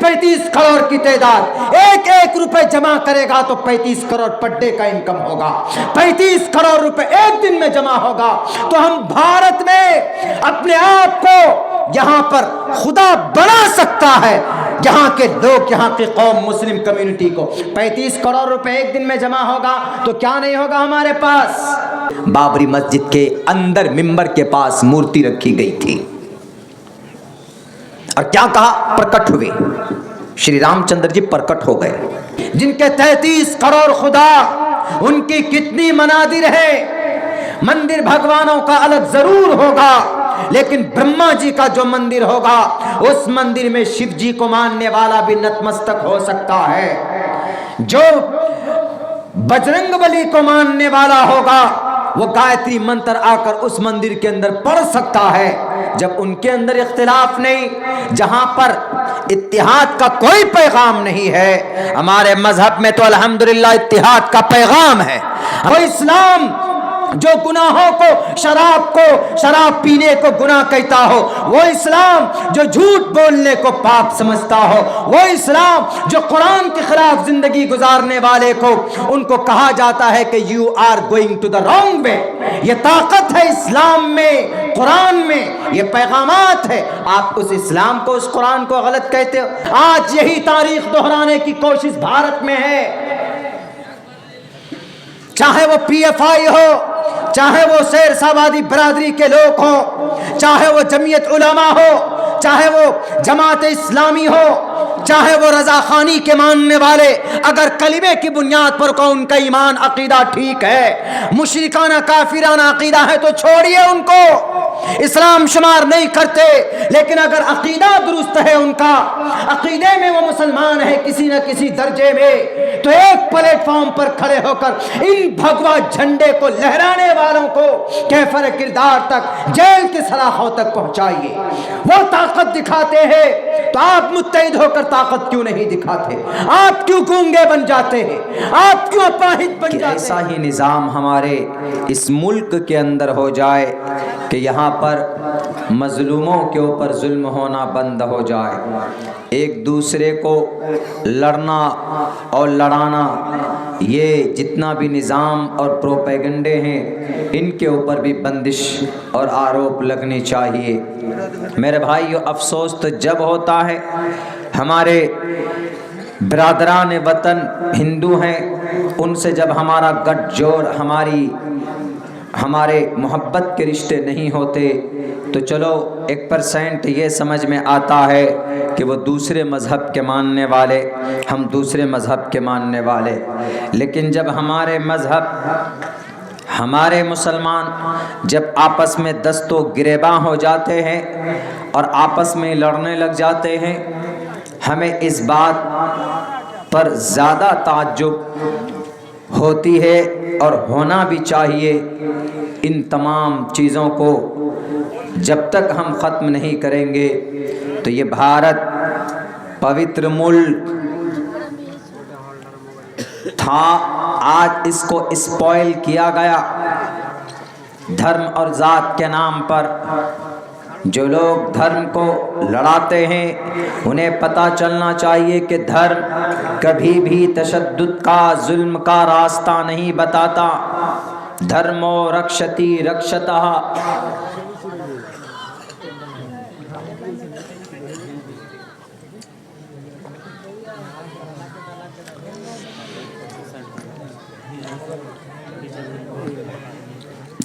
35 کروڑ کی تعداد ایک ایک روپے جمع کرے گا تو 35 کروڑ پر ڈے کا انکم ہوگا، 35 کروڑ روپے ایک دن میں جمع ہوگا۔ تو ہم بھارت میں اپنے آپ کو یہاں پر خدا بنا سکتا ہے، یہاں کے لوگ، یہاں کی قوم مسلم کمیونٹی کو 35 کروڑ روپے ایک دن میں جمع ہوگا تو کیا نہیں ہوگا ہمارے پاس۔ بابری مسجد کے اندر ممبر کے پاس مورتی رکھی گئی تھی اور کیا کہا؟ پرکٹ ہوئے، شری رام چندر جی پرکٹ ہو گئے، جن کے 33 کروڑ خدا، ان کی کتنی منادر ہے۔ مندر بھگوانوں کا الگ ضرور ہوگا، لیکن برہما جی کا جو مندر ہوگا اس مندر میں شیو جی کو ماننے والا بھی نتمستک ہو سکتا ہے، جو بجرنگ بلی کو ماننے والا ہوگا وہ گایتری منتر آ کر اس مندر کے اندر پڑھ سکتا ہے۔ جب ان کے اندر اختلاف نہیں، جہاں پر اتحاد کا کوئی پیغام نہیں ہے، ہمارے مذہب میں تو الحمدللہ اتحاد کا پیغام ہے۔ وہ اسلام جو گناہوں کو، شراب پینے کو گناہ کہتا ہو، وہ اسلام جو جھوٹ بولنے کو پاپ سمجھتا ہو، وہ اسلام جو قرآن کے خلاف زندگی گزارنے والے کو ان کو کہا جاتا ہے کہ you are going to the wrong way. یہ طاقت ہے اسلام میں، قرآن میں، یہ پیغامات ہے۔ آپ اس اسلام کو، اس قرآن کو غلط کہتے ہو۔ آج یہی تاریخ دہرانے کی کوشش بھارت میں ہے، چاہے وہ پی ایف آئی ہو، چاہے وہ شیر سوادی برادری کے لوگ ہوں، چاہے وہ جمعیت علماء ہو، چاہے وہ جماعت اسلامی ہو، چاہے وہ رضا خانی کے ماننے والے، اگر کلمے کی بنیاد پر کو ان کا ایمان عقیدہ ٹھیک ہے، مشرکانہ کافرانہ عقیدہ ہے تو چھوڑیے ان کو، اسلام شمار نہیں کرتے، لیکن اگر عقیدہ درست ہے ان کا، عقیدے میں وہ مسلمان ہے کسی نہ کسی درجے میں، تو ایک پلیٹ فارم پر کھڑے ہو کر ان بھگوا جھنڈے کو لہرانے والوں کو کیفر کردار تک، جیل کے سلاخوں تک پہنچائیے۔ وہ طاقت دکھاتے ہیں تو آپ متحد ہو کر طاقت کیوں نہیں دکھاتے؟ آپ کیوں گونگے بن جاتے ہیں؟ آپ کیوں اپاہج بن جاتے ہیں؟ ایسا ہی نظام ہمارے اس ملک کے اندر ہو جائے کہ یہاں پر مظلوموں کے اوپر ظلم ہونا بند ہو جائے، ایک دوسرے کو لڑنا اور لڑانا، یہ جتنا بھی نظام اور پروپیگنڈے ہیں ان کے اوپر بھی بندش اور آروپ لگنی چاہیے۔ میرے بھائیو، افسوس تو جب ہوتا ہے ہمارے برادران وطن ہندو ہیں، ان سے جب ہمارا گٹھ جوڑ، ہمارے محبت کے رشتے نہیں ہوتے تو چلو 1% یہ سمجھ میں آتا ہے کہ وہ دوسرے مذہب کے ماننے والے، ہم دوسرے مذہب کے ماننے والے، لیکن جب ہمارے مذہب، ہمارے مسلمان جب آپس میں دست و گریباں ہو جاتے ہیں اور آپس میں لڑنے لگ جاتے ہیں، ہمیں اس بات پر زیادہ تعجب ہوتی ہے اور ہونا بھی چاہیے۔ ان تمام چیزوں کو جب تک ہم ختم نہیں کریں گے تو یہ بھارت پوتر ملک تھا، آج اس کو اسپوائل کیا گیا دھرم اور ذات کے نام پر۔ جو لوگ دھرم کو لڑاتے ہیں انہیں پتہ چلنا چاہیے کہ دھرم کبھی بھی تشدد کا، ظلم کا راستہ نہیں بتاتا۔ دھرمو رکشتی رکشتہ۔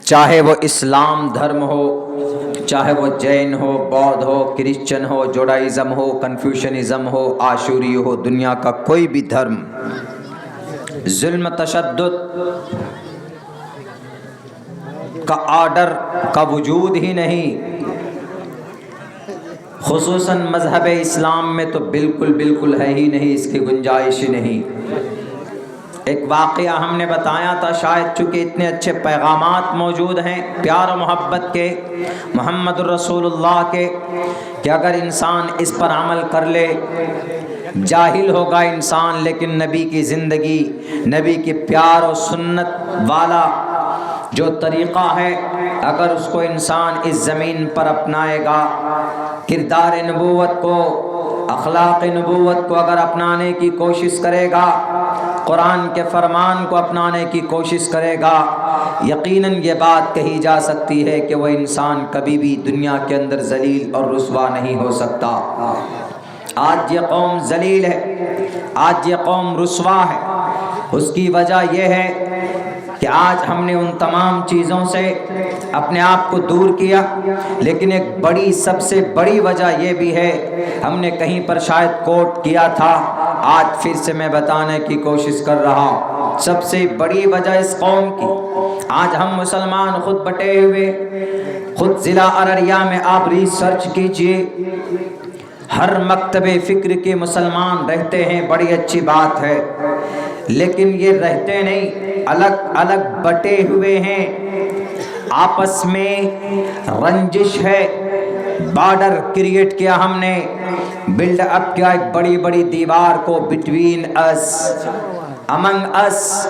چاہے وہ اسلام دھرم ہو، چاہے وہ جین ہو، بودھ ہو، کرسچن ہو، جوڈائزم ہو، کنفیوشنزم ہو، آشوری ہو، دنیا کا کوئی بھی دھرم ظلم، تشدد کا آرڈر کا وجود ہی نہیں۔ خصوصاً مذہب اسلام میں تو بالکل ہے ہی نہیں، اس کی گنجائش ہی نہیں۔ ایک واقعہ ہم نے بتایا تھا، شاید چونکہ اتنے اچھے پیغامات موجود ہیں پیار و محبت کے، محمد رسول اللہ کے، کہ اگر انسان اس پر عمل کر لے، جاہل ہوگا انسان لیکن نبی کی زندگی، نبی کی پیار و سنت والا جو طریقہ ہے، اگر اس کو انسان اس زمین پر اپنائے گا، کردار نبوت کو اخلاق نبوت کو اگر اپنانے کی کوشش کرے گا، قرآن کے فرمان کو اپنانے کی کوشش کرے گا، یقیناً یہ بات کہی جا سکتی ہے کہ وہ انسان کبھی بھی دنیا کے اندر ذلیل اور رسوا نہیں ہو سکتا۔ آج یہ قوم ذلیل ہے، آج یہ قوم رسوا ہے، اس کی وجہ یہ ہے کہ آج ہم نے ان تمام چیزوں سے اپنے آپ کو دور کیا، لیکن ایک بڑی سب سے بڑی وجہ یہ بھی ہے، ہم نے کہیں پر شاید کوٹ کیا تھا، آج پھر سے میں بتانے کی کوشش کر رہا ہوں۔ سب سے بڑی وجہ اس قوم کی، آج ہم مسلمان خود بٹے ہوئے، خود ضلع ارریہ میں آپ ریسرچ کیجئے، ہر مکتب فکر کے مسلمان رہتے ہیں، بڑی اچھی بات ہے، لیکن یہ رہتے نہیں، الگ الگ بٹے ہوئے ہیں، آپس میں رنجش ہے، بارڈر کریٹ کیا ہم نے، بلڈ اپ کیا ایک بڑی بڑی دیوار کو، بٹوین اس، امنگ اس،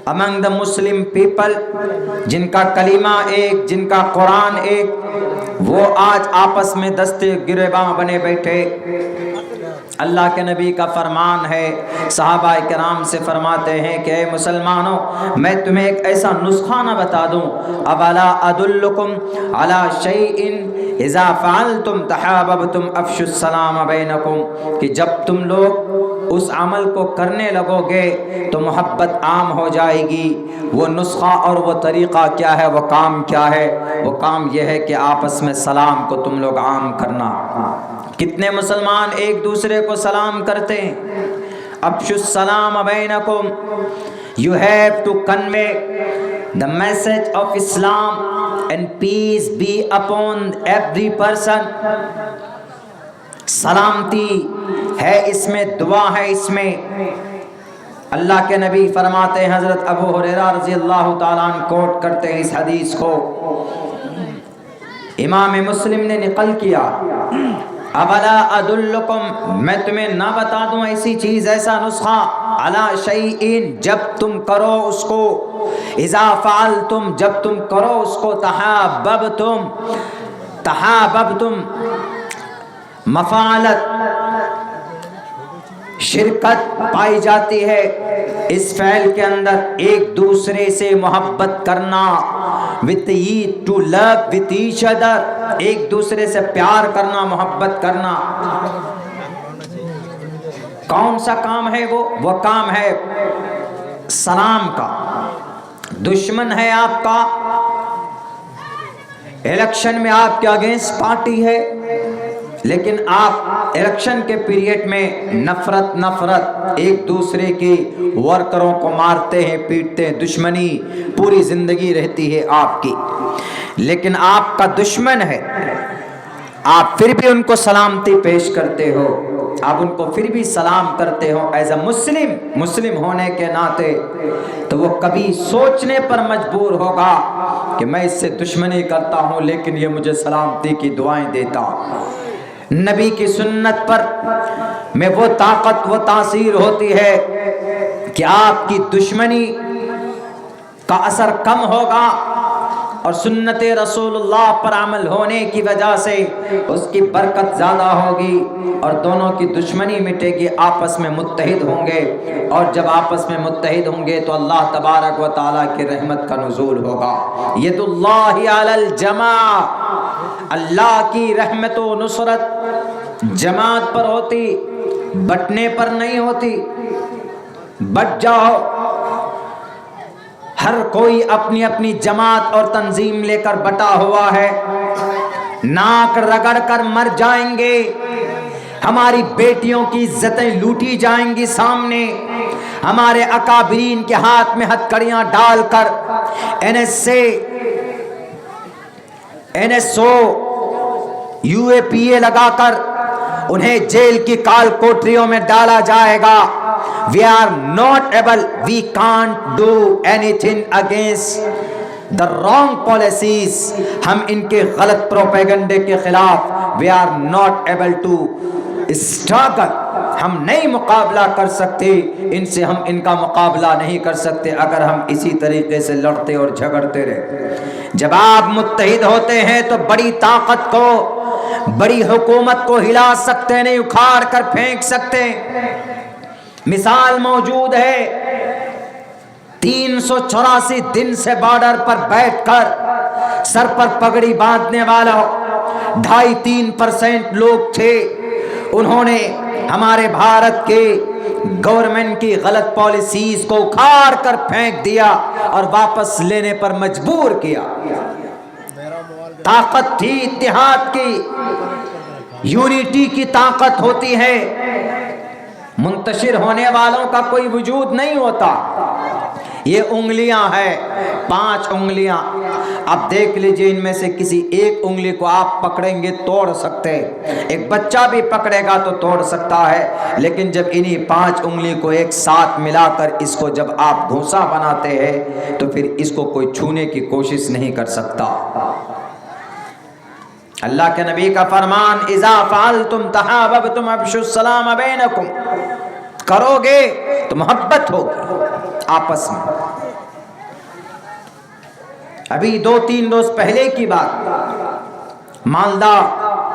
امنگ دا مسلم پیپل، جن کا کلمہ ایک، جن کا قرآن ایک، وہ آج آپس میں دستے گریباں بنے بیٹھے۔ اللہ کے نبی کا فرمان ہے، صحابہ کرام سے فرماتے ہیں کہ اے مسلمانوں، میں تمہیں ایک ایسا نسخہ نہ بتا دوں، اولا ادلکم علی شیء اذا فعلتم تحاببتم افشوا السلام بینکم، کہ جب تم لوگ اس عمل کو کرنے لگو گے تو محبت عام ہو جائے گی۔ وہ نسخہ اور وہ طریقہ کیا ہے، وہ کام کیا ہے؟ وہ کام یہ ہے کہ آپس میں سلام کو تم لوگ عام کرنا۔ کتنے مسلمان ایک دوسرے کو سلام کرتے ہیں؟ افشوا السلام بینکم، you have to convey the message of Islam and peace be upon every person۔ سلامتی ہے اس میں، دعا ہے اس میں۔ اللہ کے نبی فرماتے ہیں، حضرت ابو ہریرہ رضی اللہ تعالیٰ عنہ کوٹ کرتے ہیں اس حدیث کو، امام مسلم نے نقل کیا، اولا ادلکم، میں تمہیں نہ بتا دوں ایسی چیز، ایسا نسخہ، علی شیء، جب تم کرو اس کو، اذا فعلتم، جب تم کرو اس کو، تحاببتم، تحاببتم، مفعلت، شرکت پائی جاتی ہے اس فعل کے اندر، ایک دوسرے سے محبت کرنا، with to love with each other، ایک دوسرے سے پیار کرنا، محبت کرنا۔ کون سا کام ہے وہ کام ہے سلام کا۔ دشمن ہے آپ کا، الیکشن میں آپ کے اگینسٹ پارٹی ہے، لیکن آپ الیکشن کے پیریڈ میں نفرت ایک دوسرے کے ورکروں کو مارتے ہیں، پیٹتے ہیں، دشمنی پوری زندگی رہتی ہے آپ کی، لیکن آپ کا دشمن ہے، آپ پھر بھی ان کو سلامتی پیش کرتے ہو، آپ ان کو پھر بھی سلام کرتے ہو ایز اے مسلم ہونے کے ناطے، تو وہ کبھی سوچنے پر مجبور ہوگا کہ میں اس سے دشمنی کرتا ہوں لیکن یہ مجھے سلامتی کی دعائیں دیتا۔ نبی کی سنت پر میں وہ طاقت، وہ تاثیر ہوتی ہے کہ آپ کی دشمنی کا اثر کم ہوگا، اور سنت رسول اللہ پر عمل ہونے کی وجہ سے اس کی برکت زیادہ ہوگی، اور دونوں کی دشمنی مٹے گی، آپس میں متحد ہوں گے، اور جب آپس میں متحد ہوں گے تو اللہ تبارک و تعالیٰ کی رحمت کا نزول ہوگا۔ ید اللہ علی الجماع، اللہ کی رحمت و نصرت جماعت پر ہوتی، بٹنے پر نہیں ہوتی۔ بٹ جاؤ، ہر کوئی اپنی اپنی جماعت اور تنظیم لے کر بٹا ہوا ہے، ناک رگڑ کر مر جائیں گے، ہماری بیٹیوں کی عزتیں لوٹی جائیں گی سامنے، ہمارے اکابرین کے ہاتھ میں ہتھکڑیاں ڈال کر NSO UAPA لگا کر انہیں جیل کی کال کوٹریوں میں ڈالا جائے گا۔ We are not able, we can't do anything against the wrong policies، ہم ان کے غلط پروپیگنڈے کے خلاف we are not able to struggle، ہم نہیں مقابلہ کر سکتے ان سے، ہم ان کا مقابلہ نہیں کر سکتے اگر ہم اسی طریقے سے لڑتے اور جھگڑتے رہے۔ جب آپ متحد ہوتے ہیں تو بڑی طاقت کو بڑی حکومت کو ہلا سکتے نہیں، اکھاڑ کر پھینک سکتے۔ مثال موجود ہے، 384 دن سے بارڈر پر بیٹھ کر سر پر پگڑی باندھنے والا 2.5-3% لوگ تھے، انہوں نے ہمارے بھارت کے گورنمنٹ کی غلط پالیسیز کو اکھاڑ کر پھینک دیا اور واپس لینے پر مجبور کیا۔ طاقت تھی اتحاد کی، یونٹی کی طاقت ہوتی ہے، منتشر ہونے والوں کا کوئی وجود نہیں ہوتا۔ یہ انگلیاں ہیں، 5 انگلیاں، اب دیکھ لیجئے ان میں سے کسی ایک انگلی کو آپ پکڑیں گے توڑ سکتے، ایک بچہ بھی پکڑے گا تو توڑ سکتا ہے، لیکن جب انہی 5 انگلی کو ایک ساتھ ملا کر اس کو جب آپ گھونسا بناتے ہیں تو پھر اس کو کوئی چھونے کی کوشش نہیں کر سکتا۔ اللہ کے نبی کا فرمان، اذا فعلتم تحاببتم افشوا السلام بینکم، کرو گے تو محبت ہوگی آپس میں۔ ابھی 2-3 روز پہلے کی بات، مالدہ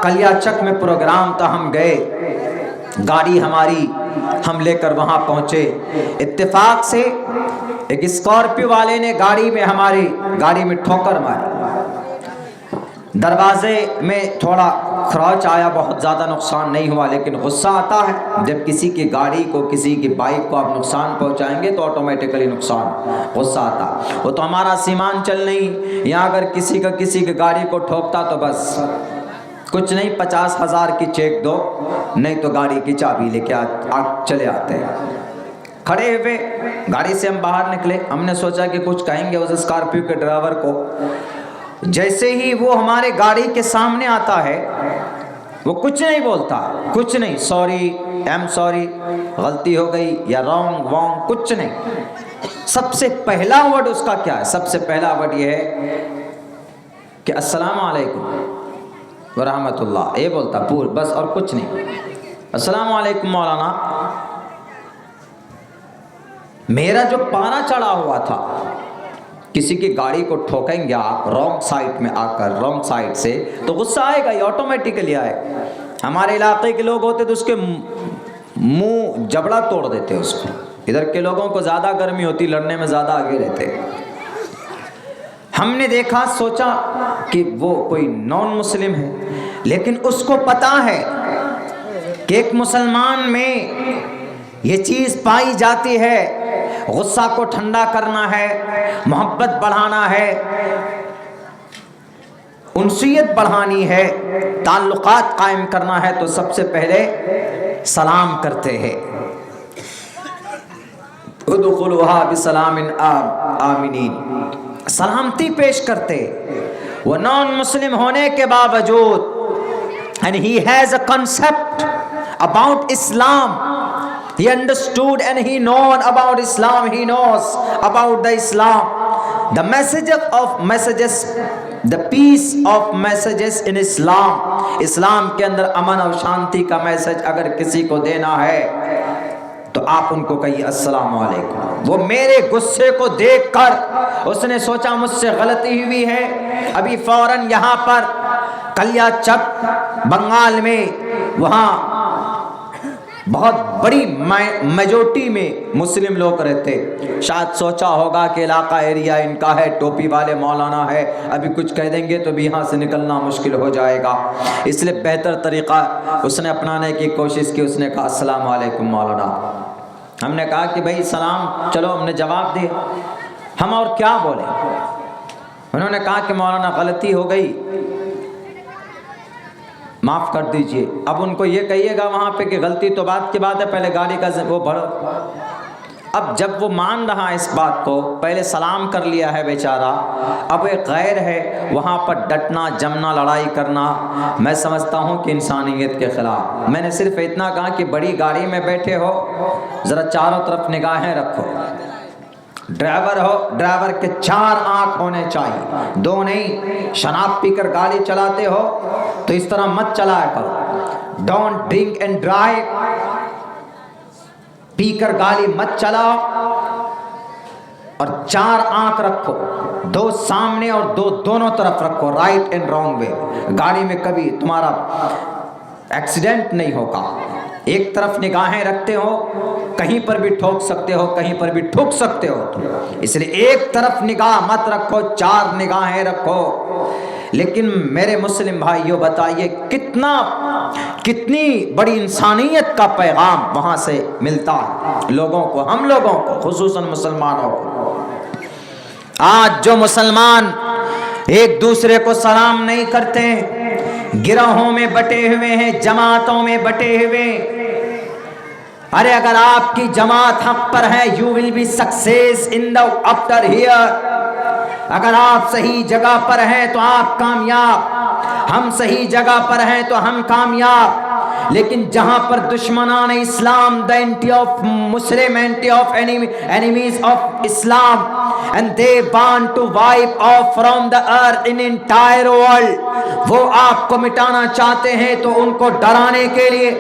کلیا چک میں پروگرام تھا، ہم گئے، گاڑی ہماری ہم لے کر وہاں پہنچے، اتفاق سے ایک اسکارپیو والے نے ہماری گاڑی میں ٹھوکر ماری، دروازے میں تھوڑا خراش آیا، بہت زیادہ نقصان نہیں ہوا، لیکن غصہ آتا ہے جب کسی کی گاڑی کو، کسی کی بائک کو آپ نقصان پہنچائیں گے تو آٹومیٹکلی نقصان، غصہ آتا۔ وہ تو ہمارا سیمان چل نہیں، یا اگر کسی کی گاڑی کو ٹھوکتا تو بس کچھ نہیں، 50,000 کی چیک دو، نہیں تو گاڑی کی چابی لے کے چلے آتے ہیں۔ کھڑے ہوئے گاڑی سے ہم باہر نکلے، ہم نے سوچا کہ کچھ کہیں گے اس اسکارپیو کے ڈرائیور کو، جیسے ہی وہ ہمارے گاڑی کے سامنے آتا ہے وہ کچھ نہیں بولتا، کچھ نہیں، سوری، ایم سوری، غلطی ہو گئی یا رانگ کچھ نہیں۔ سب سے پہلا ورڈ اس کا کیا ہے؟ سب سے پہلا ورڈ یہ ہے کہ السلام علیکم ورحمۃ اللہ، یہ بولتا پور بس، اور کچھ نہیں۔ السلام علیکم مولانا۔ میرا جو پانا چڑھا ہوا تھا، کسی کی گاڑی کو ٹھوکیں گے آپ رانگ سائڈ میں آ کر، رانگ سائڈ سے، تو غصہ آئے گا، یہ آٹومیٹکلی آئے گا۔ ہمارے علاقے کے لوگ ہوتے تو اس کے منہ جبڑا توڑ دیتے اس کو، ادھر کے لوگوں کو زیادہ گرمی ہوتی، لڑنے میں زیادہ آگے رہتے۔ ہم نے دیکھا، سوچا کہ وہ کوئی نان مسلم ہے، لیکن اس کو پتا ہے کہ ایک مسلمان میں یہ چیز پائی جاتی ہے، غصہ کو ٹھنڈا کرنا ہے، محبت بڑھانا ہے، انسیت بڑھانی ہے، تعلقات قائم کرنا ہے، تو سب سے پہلے سلام کرتے ہیں، ادخلوها بسلام آمنین، سلامتی پیش کرتے۔ وہ نان مسلم ہونے کے باوجود and he has a concept about Islam. He understood and he known about Islam. He knows about the Islam. The messages, the peace of messages in Islam. اسلام کے اندر امن اور شانتی کا میسج اگر کسی کو دینا ہے تو آپ ان کو کہیے السلام علیکم۔ وہ میرے غصے کو دیکھ کر اس نے سوچا مجھ سے غلطی ہوئی ہے، ابھی فوراً یہاں پر کلیا چک بنگال میں، وہاں بہت بڑی میجورٹی میں مسلم لوگ رہتے، شاید سوچا ہوگا کہ علاقہ ایریا ان کا ہے، ٹوپی والے مولانا ہے، ابھی کچھ کہہ دیں گے تو بھی یہاں سے نکلنا مشکل ہو جائے گا، اس لیے بہتر طریقہ اس نے اپنانے کی کوشش کی، اس نے کہا السلام علیکم مولانا۔ ہم نے کہا کہ بھائی سلام، چلو ہم نے جواب دیا، ہم اور کیا بولیں؟ انہوں نے کہا کہ مولانا غلطی ہو گئی، معاف کر دیجئے۔ اب ان کو یہ کہیے گا وہاں پہ کہ غلطی تو بات کی بات ہے، پہلے گاڑی کا وہ بھرو۔ اب جب وہ مان رہا اس بات کو، پہلے سلام کر لیا ہے بیچارہ، اب ایک غیر ہے، وہاں پر ڈٹنا جمنا لڑائی کرنا میں سمجھتا ہوں کہ انسانیت کے خلاف۔ میں نے صرف اتنا کہا کہ بڑی گاڑی میں بیٹھے ہو، ذرا چاروں طرف نگاہیں رکھو، ڈرائیور ہو، ڈرائیور کے 4 آنکھ ہونے چاہیے، 2 نہیں۔ شراب پی کر گاڑی چلاتے ہو تو اس طرح مت چلایا کرو، ڈونٹ ڈرنک اینڈ ڈرائیو، پی کر گاڑی مت چلاؤ۔ اور 4 آنکھ رکھو، 2 سامنے اور 2 دونوں طرف رکھو، رائٹ اینڈ رانگ وے. گاڑی میں کبھی تمہارا ایکسیڈنٹ نہیں ہوگا. ایک طرف نگاہیں رکھتے ہو، کہیں پر بھی ٹھوک سکتے ہو، کہیں پر بھی ٹھوک سکتے ہو. اس لیے ایک طرف نگاہ مت رکھو، 4 نگاہیں رکھو. لیکن میرے مسلم بھائیوں بتائیے کتنی بڑی انسانیت کا پیغام وہاں سے ملتا ہے لوگوں کو، ہم لوگوں کو، خصوصاً مسلمانوں کو. آج جو مسلمان ایک دوسرے کو سلام نہیں کرتے، گروہوں میں بٹے ہوئے ہیں، جماعتوں میں بٹے ہوئے. ارے اگر آپ کی جماعت حق پر ہے، you will be success in the after here. اگر آپ صحیح جگہ پر ہیں تو آپ کامیاب، ہم صحیح جگہ پر ہیں تو ہم کامیاب. لیکن جہاں پر دشمنان اسلام، the anti of Muslim, anti of enemies of Islam, and they want to wipe off from the earth in entire world، وہ آپ کو مٹانا چاہتے ہیں تو ان کو ڈرانے کے لیے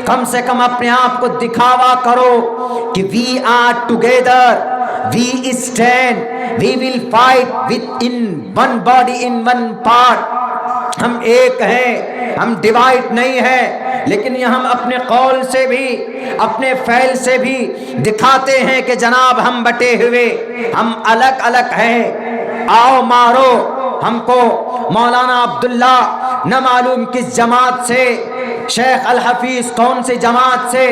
کم سے کم اپنے آپ کو دکھاوا کرو کہ we are together, we stand, we will fight with in one body, in one part. ہم ایک ہیں، ہم ڈیوائڈ نہیں ہیں. لیکن یہ ہم اپنے قول سے بھی، اپنے فعل سے بھی دکھاتے ہیں کہ جناب ہم بٹے ہوئے، ہم الگ الگ ہیں. آؤ مارو ہم کو. مولانا عبداللہ نہ معلوم کس جماعت سے، شیخ الحفیظ کون سی جماعت سے،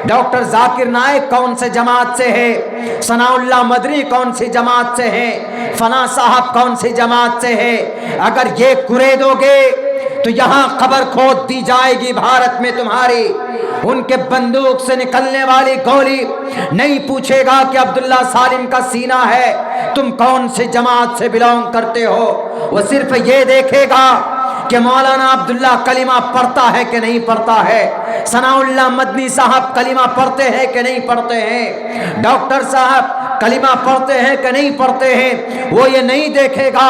ڈاکٹر ذاکر نائک کون سے جماعت سے ہے، ثناء اللہ مدنی کون سی جماعت سے ہے، فلاں صاحب کون سی جماعت سے ہے. اگر یہ کرے دو گے تو یہاں قبر کھود دی جائے گی بھارت میں تمہاری. ان کے بندوق سے نکلنے والی گولی نہیں پوچھے گا کہ عبداللہ سالم کا سینہ ہے تم کون سے جماعت سے بلونگ کرتے ہو. وہ صرف یہ دیکھے گا کہ مولانا عبداللہ کلمہ پڑھتا ہے کہ نہیں پڑھتا ہے، ثناء اللہ مدنی صاحب کلمہ پڑھتے ہیں کہ نہیں پڑھتے ہیں، ڈاکٹر صاحب کلمہ پڑھتے ہیں کہ نہیں پڑھتے ہیں. وہ یہ نہیں دیکھے گا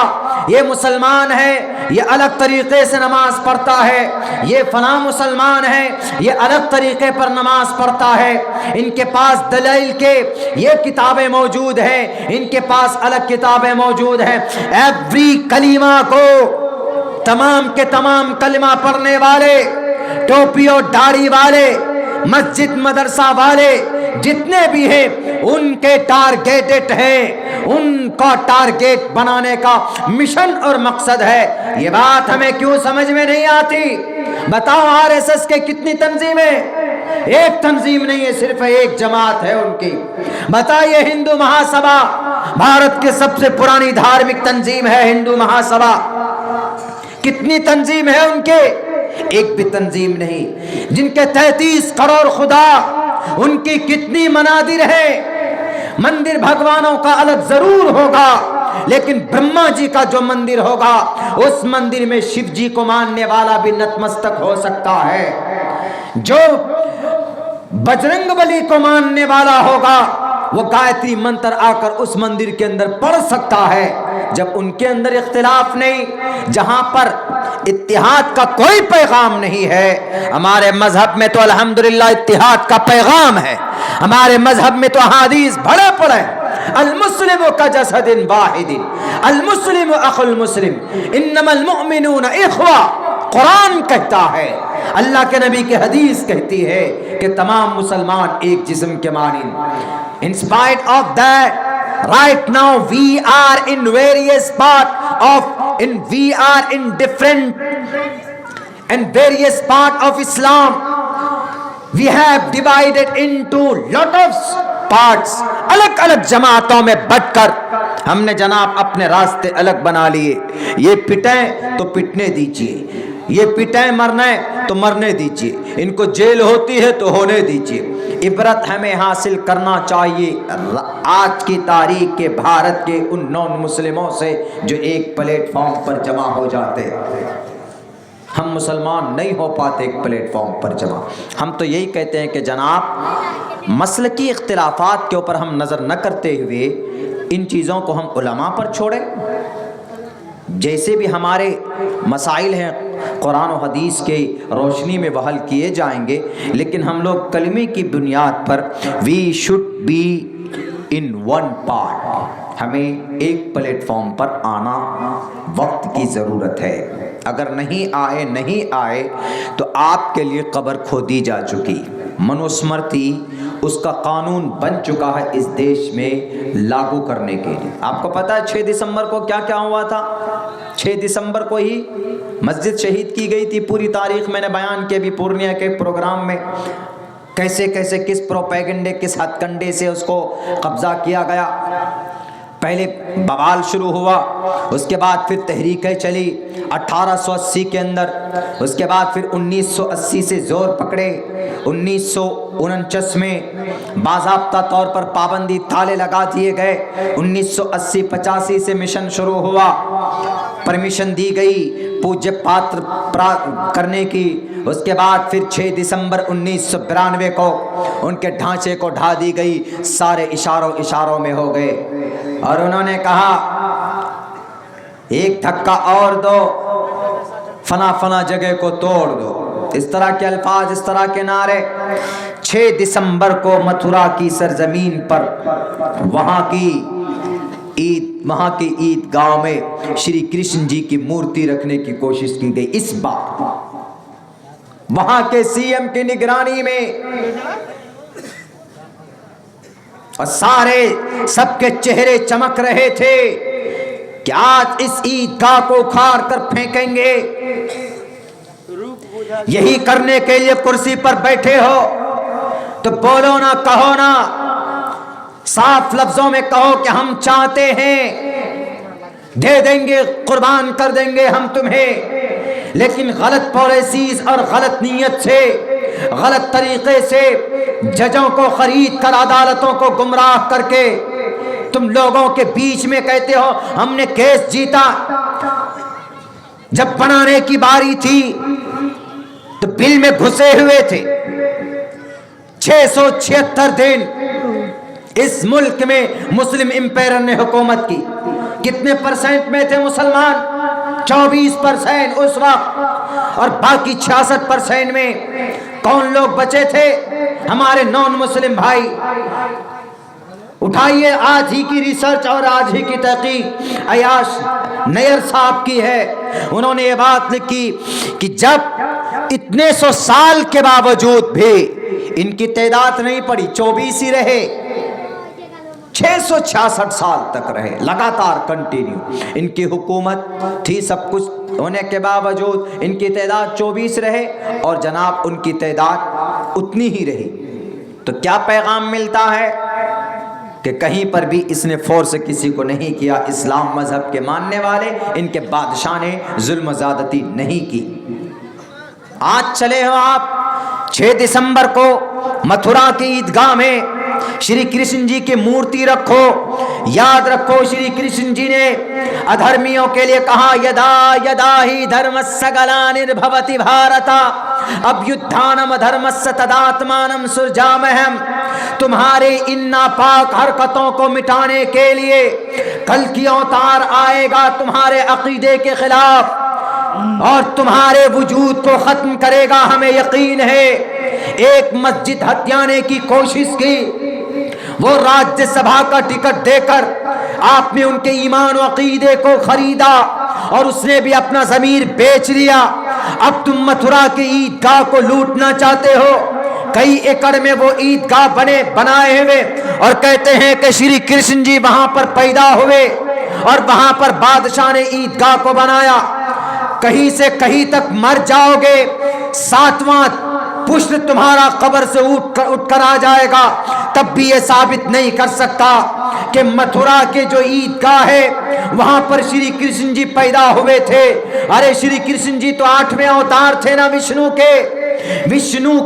یہ مسلمان ہے، یہ الگ طریقے سے نماز پڑھتا ہے، یہ فلاں مسلمان ہے، یہ الگ طریقے پر نماز پڑھتا ہے. ان کے پاس دلائل کے یہ کتابیں موجود ہیں، ان کے پاس الگ کتابیں موجود ہیں. ایوری کلمہ کو، تمام کے تمام کلمہ پڑھنے والے، ٹوپی اور داڑھی والے، مسجد مدرسہ والے جتنے بھی ہیں، ان کے ٹارگیٹڈ ہیں، ان کا ٹارگیٹ بنانے کا مشن اور مقصد ہے. یہ بات ہمیں کیوں سمجھ میں نہیں آتی؟ بتاؤ آر ایس ایس کے کتنی تنظیمیں؟ ایک تنظیم نہیں ہے، صرف ایک جماعت ہے ان کی. بتائیے ہندو مہاسبھا بھارت کی سب سے پرانی دھارمک تنظیم ہے، ہندو مہاسبھا. کتنی تنظیم ہے ان کے؟ ایک بھی تنظیم نہیں. جن کے 33 کروڑ خدا، ان کی کتنی منادر ہے. مندر بھگوانوں کا الگ ضرور ہوگا، لیکن برہما جی کا جو مندر ہوگا اس مندر میں شیو جی کو ماننے والا بھی نتمستک ہو سکتا ہے. جو بجرنگ بلی کو ماننے والا ہوگا وہ گایتری منتر آ کر اس مندر کے اندر پڑھ سکتا ہے. جب ان کے اندر اختلاف نہیں، جہاں پر اتحاد کا کوئی پیغام نہیں ہے. ہمارے مذہب میں تو الحمدللہ اتحاد کا پیغام ہے. ہمارے مذہب میں تو احادیث بڑے پڑے، المسلم کجسد واحد، المسلم اخو المسلم، انما المؤمنون اخوہ. قرآن کہتا ہے، اللہ کے نبی کی حدیث کہتی ہے کہ تمام مسلمان ایک جسم کے مانند. In spite of that, right now we are in various we are in different and various part of Islam. We have divided into lot of parts. الگ الگ جماعتوں میں بٹ کر ہم نے جناب اپنے راستے الگ بنا لیے. یہ پٹیں تو پٹنے دیجیے، یہ پٹیں مرنے تو مرنے دیجیے، ان کو جیل ہوتی ہے تو ہونے دیجیے. عبرت ہمیں حاصل کرنا چاہیے آج کی تاریخ کے بھارت کے ان نون مسلموں سے جو ایک پلیٹ فارم پر جمع ہو جاتے ہیں. ہم مسلمان نہیں ہو پاتے ایک پلیٹ فارم پر جمع. ہم تو یہی کہتے ہیں کہ جناب مسلکی اختلافات کے اوپر ہم نظر نہ کرتے ہوئے ان چیزوں کو ہم علماء پر چھوڑیں. جیسے بھی ہمارے مسائل ہیں قرآن و حدیث کی روشنی میں وہ حل کیے جائیں گے، لیکن ہم لوگ کلمے کی بنیاد پر we should be in one part. ہمیں ایک پلیٹ فارم پر آنا وقت کی ضرورت ہے. اگر نہیں آئے تو آپ کے لیے قبر کھودی جا چکی. منوسمرتی اس کا قانون بن چکا ہے اس دیش میں لاگو کرنے کے لیے. آپ کو پتا ہے 6 دسمبر کو کیا کیا ہوا تھا؟ 6 دسمبر کو ہی مسجد شہید کی گئی تھی. پوری تاریخ میں نے بیان کی ابھی پورنیہ کے پروگرام میں، کیسے کس پروپیگنڈے کس ہتھ کنڈے سے اس کو قبضہ کیا گیا. پہلے بوال شروع ہوا، اس کے بعد پھر تحریکیں چلی 1880 کے اندر، اس کے بعد پھر 1980 سے زور پکڑے. 1949 میں باضابطہ طور پر پابندی تالے لگا دیے گئے. 1980-85 سے مشن شروع ہوا، پرمیشن دی گئی پوجیہ پاتر کرنے کی. اس کے بعد پھر 6 دسمبر 1992 کو ان کے ڈھانچے کو ڈھا دی گئی. سارے اشاروں میں ہو گئے اور انہوں نے کہا ایک دھکا اور دو، فنا جگہ کو توڑ دو. اس طرح کے الفاظ، اس طرح کے نعرے. 6 دسمبر کو متھرا کی سرزمین پر وہاں کی عیدگاہ میں شری کرشن جی کی مورتی رکھنے کی کوشش کی گئی. اس بار وہاں کے سی ایم کی نگرانی میں، اور سب کے چہرے چمک رہے تھے کہ آج اس عیدگاہ کو اکھاڑ کر پھینکیں گے. یہی کرنے کے لیے کرسی پر بیٹھے ہو تو بولو نہ، کہو نہ، صاف لفظوں میں کہو کہ ہم چاہتے ہیں، دے دیں گے، قربان کر دیں گے ہم تمہیں. لیکن غلط پالیسیز اور غلط نیت سے، غلط طریقے سے ججوں کو خرید کر، عدالتوں کو گمراہ کر کے تم لوگوں کے بیچ میں کہتے ہو ہم نے کیس جیتا. جب بنانے کی باری تھی تو بل میں گھسے ہوئے تھے. 676 دن اس ملک میں مسلم امپائر نے حکومت کی. کتنے پرسنٹ میں تھے مسلمان؟ 24% اس وقت. اور باقی 66% میں کون لوگ بچے تھے؟ ہمارے نان مسلم بھائی. اٹھائیے آج ہی کی ریسرچ اور آج ہی کی تحقیق عیاش نیئر صاحب کی ہے. انہوں نے یہ بات لکھی کہ جب اتنے 100 سال کے باوجود بھی ان کی تعداد نہیں پڑی، 24 ہی رہے. 666 سال تک رہے لگاتار کنٹینیو. ان کی حکومت تھی، سب کچھ ہونے کے باوجود ان کی تعداد 24 رہے اور جناب ان کی تعداد اتنی ہی رہی. تو کیا پیغام ملتا ہے کہ کہیں پر بھی اس نے فورس کسی کو نہیں کیا. اسلام مذہب کے ماننے والے، ان کے بادشاہ نے ظلم و زیادتی نہیں کی. آج چلے ہو آپ 6 دسمبر کو متھرا کی عیدگاہ میں شری کرشن جی کی مورتی رکھو. یاد رکھو شری کرشن جی نے ادھرمیوں کے لیے کہا یدا یدا ہی دھرمسہ گلانربھوتی بھارتا ابیدھانم دھرمسہ تداتمانم سرجامہم. تمہارے ان ناپاک حرکتوں کو مٹانے کے لیے کل کی اوتار آئے گا تمہارے عقیدے کے خلاف اور تمہارے وجود کو ختم کرے گا. ہمیں یقین ہے. ایک مسجد ہتھیانے کی کوشش کی، وہ راجیہ سبھا کا ٹکٹ دے کر آپ نے ان کے ایمان و عقیدے کو خریدا اور اس نے بھی اپنا ضمیر بیچ لیا. اب تم متھرا کی عیدگاہ کو لوٹنا چاہتے ہو. کئی ایکڑ میں وہ عیدگاہ بنائے ہوئے اور کہتے ہیں کہ شری کرشن جی وہاں پر پیدا ہوئے اور وہاں پر بادشاہ نے عیدگاہ کو بنایا. کہیں سے کہیں تک مر جاؤ گے، 7واں پشت تمہارا قبر سے اٹھ کر آ جائے گا، تب بھی یہ ثابت نہیں کر سکتا کہ متھرا کے جو عیدگاہ ہے وہاں پر شری کرشن جی پیدا ہوئے تھے. ارے شری کرشن جی تو 8ویں اوتار تھے نا وشنو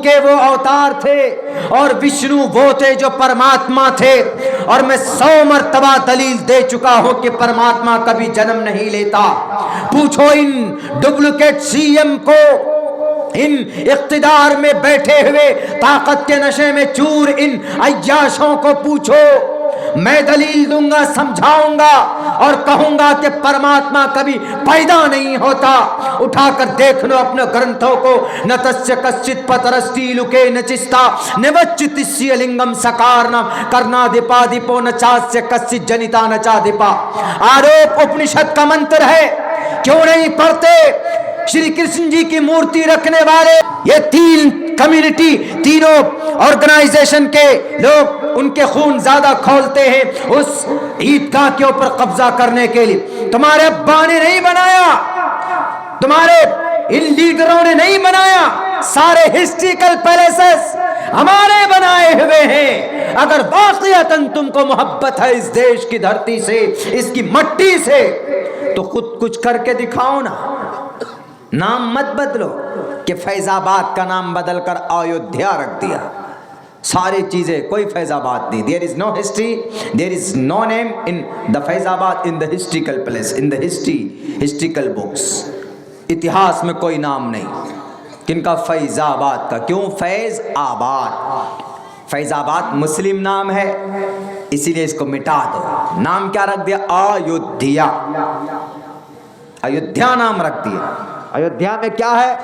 کے وہ اوتار تھے اور وشنو وہ تھے جو پرماتما تھے. اور میں 100 مرتبہ دلیل دے چکا ہوں کہ پرماتما کبھی جنم نہیں لیتا. پوچھو ان ڈپلیکیٹ سی ایم کو، ان اقتدار میں بیٹھے ہوئے طاقت کے نشے میں چور ان عیاشوں کو پوچھو میں دلیل دوں گا, سمجھاؤں گا اور کہوں گا کہ پرماتما کبھی پیدا نہیں ہوتا. اٹھا کر دیکھ لو اپنے گرنتھوں کو. نتسya کشچت پترستی لکے نچستا نوچتسya لنگم سکارنم کرنا دیپا دیپو نچاسya کشچت جنتا نچا دیپا. آروپ اپنشد کا منتر ہے, کیوں نہیں پڑھتے؟ شری کرشن جی کی مورتی رکھنے والے یہ تین کمیونٹی, تینوں آرگنائزیشن کے لوگ ان کے خون زیادہ کھولتے ہیں اس عیدگاہ کے اوپر قبضہ کرنے کے لیے. تمہارے ابا نے نہیں بنایا, تمہارے ان لیڈروں نے نہیں بنایا, سارے ہسٹریکل پیلیسز ہمارے بنائے ہوئے ہیں. اگر واقعتاً تم کو محبت ہے اس دیش کی دھرتی سے, اس کی مٹی سے, تو خود کچھ کر کے دکھاؤ نا. نام مت بدلو کہ فیض آباد کا نام بدل کر ایودھیا رکھ دیا. ساری چیزیں, کوئی فیض آباد نہیں. there is no history, there is no name in the فیض آباد in the historical place, in the historical books. اتہاس میں کوئی نام نہیں. کن کا؟ فیض آباد کا. کیوں فیض آباد؟ فیض آباد مسلم نام ہے, اسی لیے اس کو مٹا دو. نام کیا رکھ دیا؟ ایودھیا. ایودھیا نام رکھ دیا. ایودھیا میں کیا ہے؟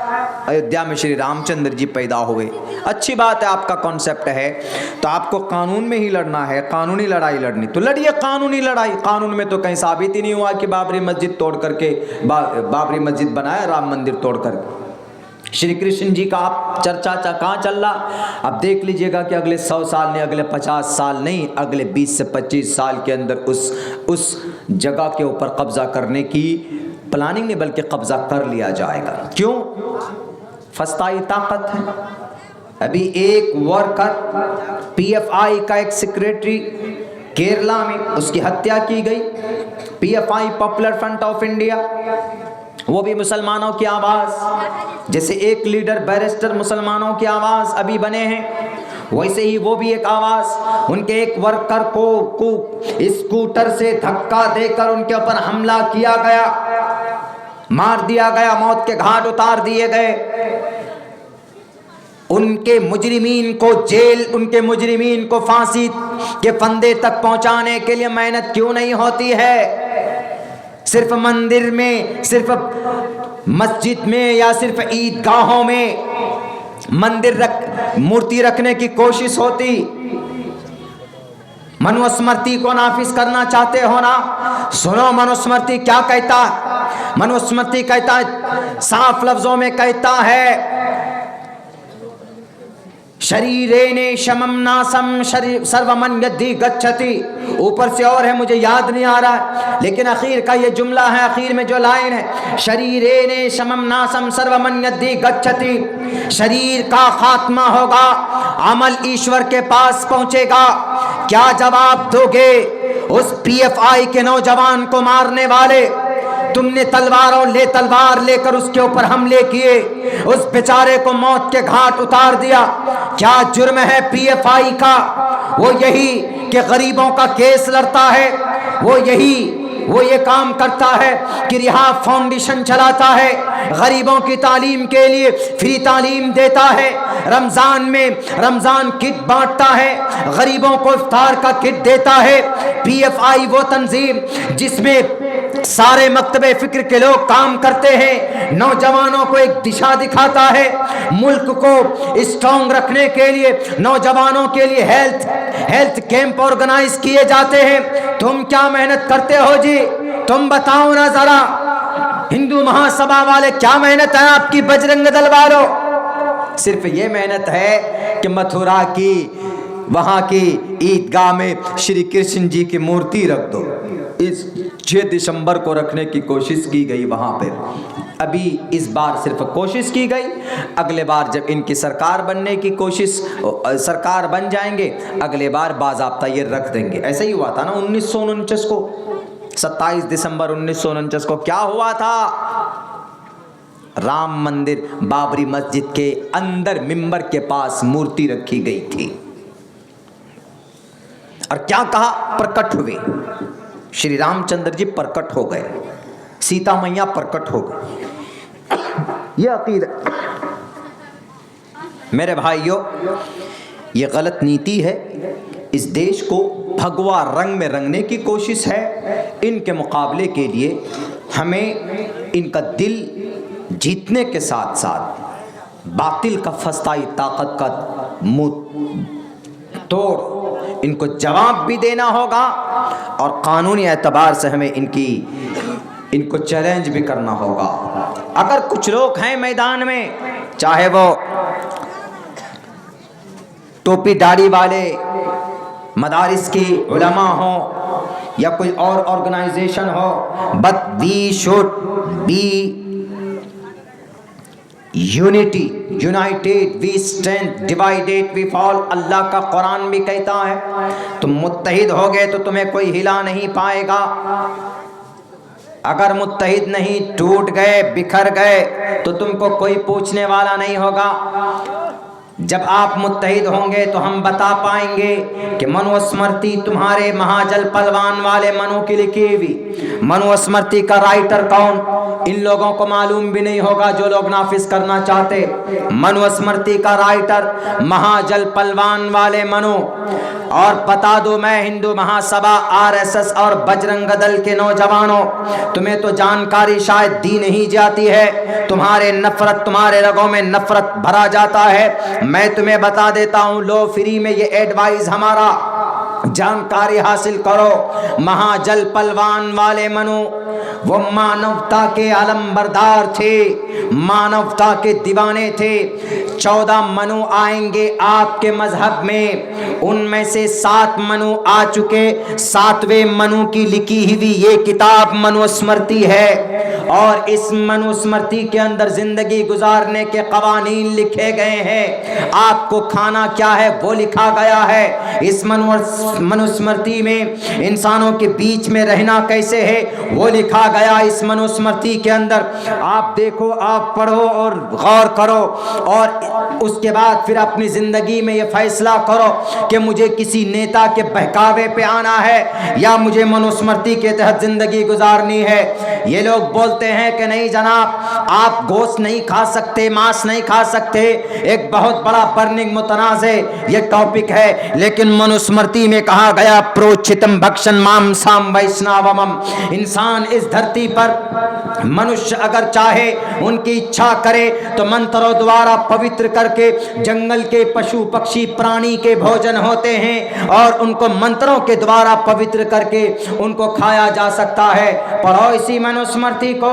ایودھیا میں شری رام چندر جی پیدا ہوئے. اچھی بات ہے, آپ کا کانسیپٹ ہے تو آپ کو قانون میں ہی لڑنا ہے, قانونی لڑائی لڑنی تو لڑیے قانونی لڑائی. قانون میں تو کہیں ثابت ہی نہیں ہوا کہ بابری مسجد توڑ کر کے بابری مسجد بنایا, رام مندر توڑ کر کے. شری کرشن جی کا آپ چرچا کہاں چل رہا؟ اب دیکھ لیجئے گا کہ اگلے 100 سال نہیں, اگلے 50 سال نہیں, اگلے 20 سے 25 سال کے اندر اس جگہ کے اوپر قبضہ کرنے کی پلاننگ نہیں بلکہ قبضہ کر لیا جائے گا. کیوں؟ فسطائی طاقت ہے. ابھی ایک ورکر پی ایف آئی کا ایک سیکریٹری کیرلا میں, اس کی ہتیا کی گئی. P F I popular front of India, وہ بھی مسلمانوں کی آواز. جیسے ایک لیڈر بیرسٹر مسلمانوں کی آواز ابھی بنے ہیں, ویسے ہی وہ بھی ایک آواز. ان کے ایک ورکر کو اسکوٹر سے دھکا دے کر ان کے اوپر حملہ کیا گیا, مار دیا گیا, موت کے گھاٹ اتار دیے گئے. ان کے مجرمین کو جیل, ان کے مجرمین کو پھانسی کے پھندے تک پہنچانے کے لیے محنت کیوں نہیں ہوتی ہے؟ صرف مندر میں, صرف مسجد میں یا صرف عیدگاہوں میں مورتی رکھنے کی کوشش ہوتی. منوسمرتی کو نافذ کرنا چاہتے ہو نا, سنو منوسمرتی کیا کہتا ہے. منوسمرتی کہتا ہے, صاف لفظوں میں کہتا ہے, شریرینے شمم ناسم سرومن یدھی گچھتی. اوپر سے اور ہے, مجھے یاد نہیں آ رہا ہے, لیکن اخیر کا یہ جملہ ہے, اخیر میں جو لائن ہے, شریرینے شمم ناسم سرومن یدھی گچھتی. شریر کا خاتمہ ہوگا, عمل ایشور کے پاس پہنچے گا. کیا جواب دو گے اس پی ایف آئی کے نوجوان کو مارنے والے؟ تم نے تلوار لے کر اس کے اوپر حملے کیے, اس بیچارے کو موت کے گھاٹ اتار دیا. کیا جرم ہے پی ایف آئی کا؟ وہ یہی کہ غریبوں کا کیس لڑتا ہے, وہ یہ کام کرتا ہے کہ رہا فاؤنڈیشن چلاتا ہے, غریبوں کی تعلیم کے لیے فری تعلیم دیتا ہے, رمضان میں رمضان کٹ بانٹتا ہے, غریبوں کو افطار کا کٹ دیتا ہے. پی ایف آئی وہ تنظیم جس میں سارے مکتب فکر کے لوگ کام کرتے ہیں, نوجوانوں کو ایک دشا دکھاتا ہے, ملک کو اسٹرانگ رکھنے کے لیے نوجوانوں کے لیے ہیلتھ کیمپ آرگنائز کیے جاتے ہیں. تم کیا محنت کرتے ہو جی؟ تم بتاؤ نا ذرا, ہندو مہا سبھا والے کیا محنت ہے آپ کی؟ بجرنگ دل والوں صرف یہ محنت ہے کہ متھرا کی وہاں کی عیدگاہ میں شری کرشن جی کی مورتی رکھ دو. اس 6 دسمبر کو رکھنے کی کوشش کی گئی وہاں پہ. ابھی اس بار صرف کوشش کی گئی, اگلے بار جب ان کی سرکار بننے کی کوشش, سرکار بن جائیں گے, اگلے بار باضابطہ یہ رکھ دیں گے. ایسا ہی ہوا تھا نا 1949 کو, 27 دسمبر 1949 کو کیا ہوا تھا؟ رام مندر بابری مسجد کے اندر ممبر کے پاس مورتی رکھی گئی تھی, اور کیا کہا؟ پرکٹ ہوئے. شری رام چندر جی پرکٹ ہو گئے, سیتا میاں پرکٹ ہو گئے. یہ عقیدہ میرے بھائیوں, یہ غلط نیتی ہے, اس دیش کو بھگوا رنگ میں رنگنے کی کوشش ہے. ان کے مقابلے کے لیے ہمیں ان کا دل جیتنے کے ساتھ ساتھ باطل کا فسطائی طاقت کا منہ توڑ ان کو جواب بھی دینا ہوگا، اور قانونی اعتبار سے ہمیں ان کو چیلنج بھی کرنا ہوگا. اگر کچھ لوگ ہیں میدان میں، چاہے وہ ٹوپی داڑھی والے مدارس کی علماء ہوں یا کوئی اور آرگنائزیشن ہو، but we should be united, we stand divided we fall. اللہ کا قرآن بھی کہتا ہے تم متحد ہو گئے تو تمہیں کوئی ہلا نہیں پائے گا. اگر متحد نہیں، ٹوٹ گئے، بکھر گئے تو تم کو کوئی پوچھنے والا نہیں ہوگا. جب آپ متحد ہوں گے تو ہم بتا پائیں گے کہ منو اسمرتی تمہارے مہاجل پلوان والے منو کی لکھی ہوئی منو اسمرتی کا رائٹر کون، ان لوگوں کو معلوم بھی نہیں ہوگا جو لوگ نافذ کرنا چاہتے. منو اسمرتی کا رائٹر مہاجل پلوان والے منو. اور بتا دو میں ہندو مہا سبھا RSS اور بجرنگ دل کے نوجوانوں، تمہیں تو جانکاری شاید دی نہیں جاتی ہے، تمہارے رگوں میں نفرت بھرا جاتا ہے. میں تمہیں بتا دیتا ہوں، لو فری میں یہ ایڈوائز ہمارا جانکاری حاصل کرو. مہاجل پلوان والے منو وہ مانوتا کے علم بردار تھے، مانوتا کے دیوانے تھے. 14 منو آئیں گے آپ کے مذہب میں، ان میں سے 7 منو آ چکے. 7ویں منو کی لکھی ہوئی یہ کتاب منو اسمرتی ہے، اور اس منو اسمرتی کے اندر زندگی گزارنے کے قوانین لکھے گئے ہیں. آپ کو کھانا کیا ہے وہ لکھا گیا ہے. اس منو اسمرتی میں انسانوں کے بیچ میں رہنا کیسے ہے وہ لکھا گیا اس منو اسمرتی کے اندر. آپ دیکھو، آپ پڑھو اور غور کرو، اور اس کے بعد پھر اپنی زندگی میں یہ فیصلہ کرو کہ مجھے کسی نیتا کے بہکاوے پہ آنا ہے یا مجھے منو اسمرتی کے تحت زندگی گزارنی ہے. یہ لوگ بولتے ہیں کہ نہیں جناب آپ گوشت نہیں کھا سکتے، ماس نہیں کھا سکتے. ایک بہت بڑا برننگ متنازع یہ ٹاپک ہے، لیکن منو اسمرتی میں کہا گیا پروچتم بھکشن مام سام ویشناومم. انسان اس دھرتی پر منشیہ اگر چاہے، ان کی اچھا کرے تو منتروں دوارا پوتر کر کے جنگل کے پشو پکشی پرانی کے بھوجن ہوتے ہیں، اور ان کو منتروں کے دوارا پوتر کر کے ان کو کھایا جا سکتا ہے. پڑھو اسی منو اسمرتی کو.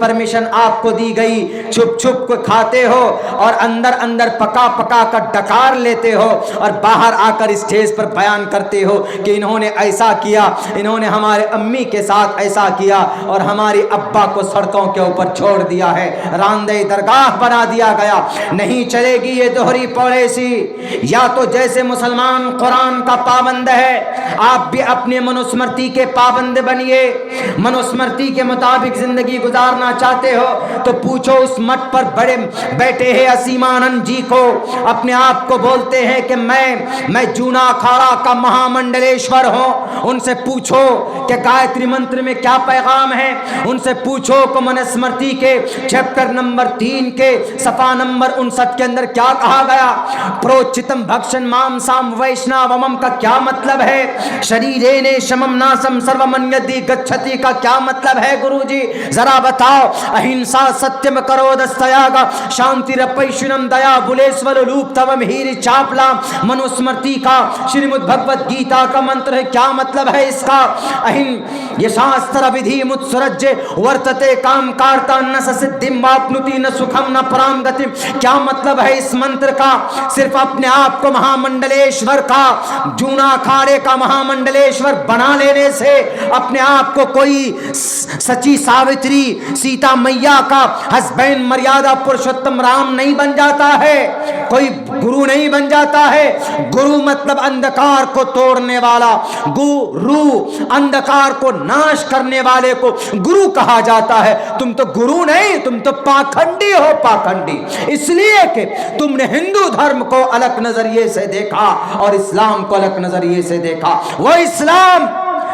پرمیشن آپ کو دی گئی. چھپ چھپ کو کھاتے ہو اور اندر اندر پکا پکا کر ڈکار لیتے ہو، اور باہر آ کر اسٹیج پر بیان کرتے ہو کہ انہوں نے ایسا کیا، انہوں نے ہمارے امی کے ساتھ ایسا کیا اور ہماری ابا کو سڑکوں کے اوپر چھوڑ دیا ہے، راندے درگاہ بنا دیا گیا. نہیں چلے گی یہ دوہری پالیسی. یا تو جیسے مسلمان قرآن کا پابند ہے، آپ بھی اپنے منو اسمرتی کے پابند بنیے. منو اسمرتی کے مطابق زندگی گزارنا چاہتے ہو تو پوچھو اس مٹ پر بڑے بیٹھے ہیں اسیمانند جی کو، اپنے آپ کو بولتے ہیں کہ میں جونا کھاڑا کا مہا منڈلیشور ہوں. ان سے پوچھو کہ گایتری منتر میں کیا پیغام ہے. ان سے پوچھو کہ منو اسمرتی کے چیپٹر نمبر 3 کے صفحہ نمبر 59 کے اندر کیا کہا گیا. پروچتم بھکشن مام سام ویشناومم کا کیا مطلب ہے. شریرین شمم ناسم سرومنیتی گچھتی کا کیا مطلب ہے. گرو جی ذرا بتاؤ. اہنسا ستیم کرو دستیاگا شانتی رپیشنم دیا بلیسور لوپ تم ہیری چاپلا. منو اسمرتی کا شریمد بھگوت گیتا کا منتر ہے، کیا مطلب ہے اس کا. اہن یہ شاستر ودھی متسرج ورتتے کام کارتا نہ سدھم واپنوتی نہ سکھم نہ پرام گتیم. کیا مطلب ہے اس منتر کا. صرف اپنے آپ کو مہا منڈلیشور کا، جونا کھاڑے کا مہا منڈلیشور بنا لینے سے اپنے آپ کو کوئی سچی ساوتری سیتا میاں کا ہسبینڈ مریادہ پرشوتم رام نہیں بن جاتا ہے، کوئی گرو نہیں بن جاتا ہے. گرو مطلب اندھکار کو توڑنے والا، گرو اندھکار کو ناش کرنے والے کو گرو کہا جاتا ہے. تم تو گرو نہیں، تم تو پاکھنڈی ہو. پاکھنڈی اس لیے کہ تم نے ہندو دھرم کو الگ نظریے سے دیکھا اور اسلام کو الگ نظریے سے دیکھا. وہ اسلام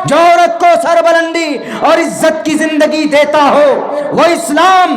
جو عورت کو سربلندی اور عزت کی زندگی دیتا ہو، وہ اسلام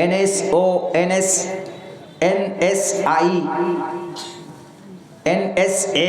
NSI, NSA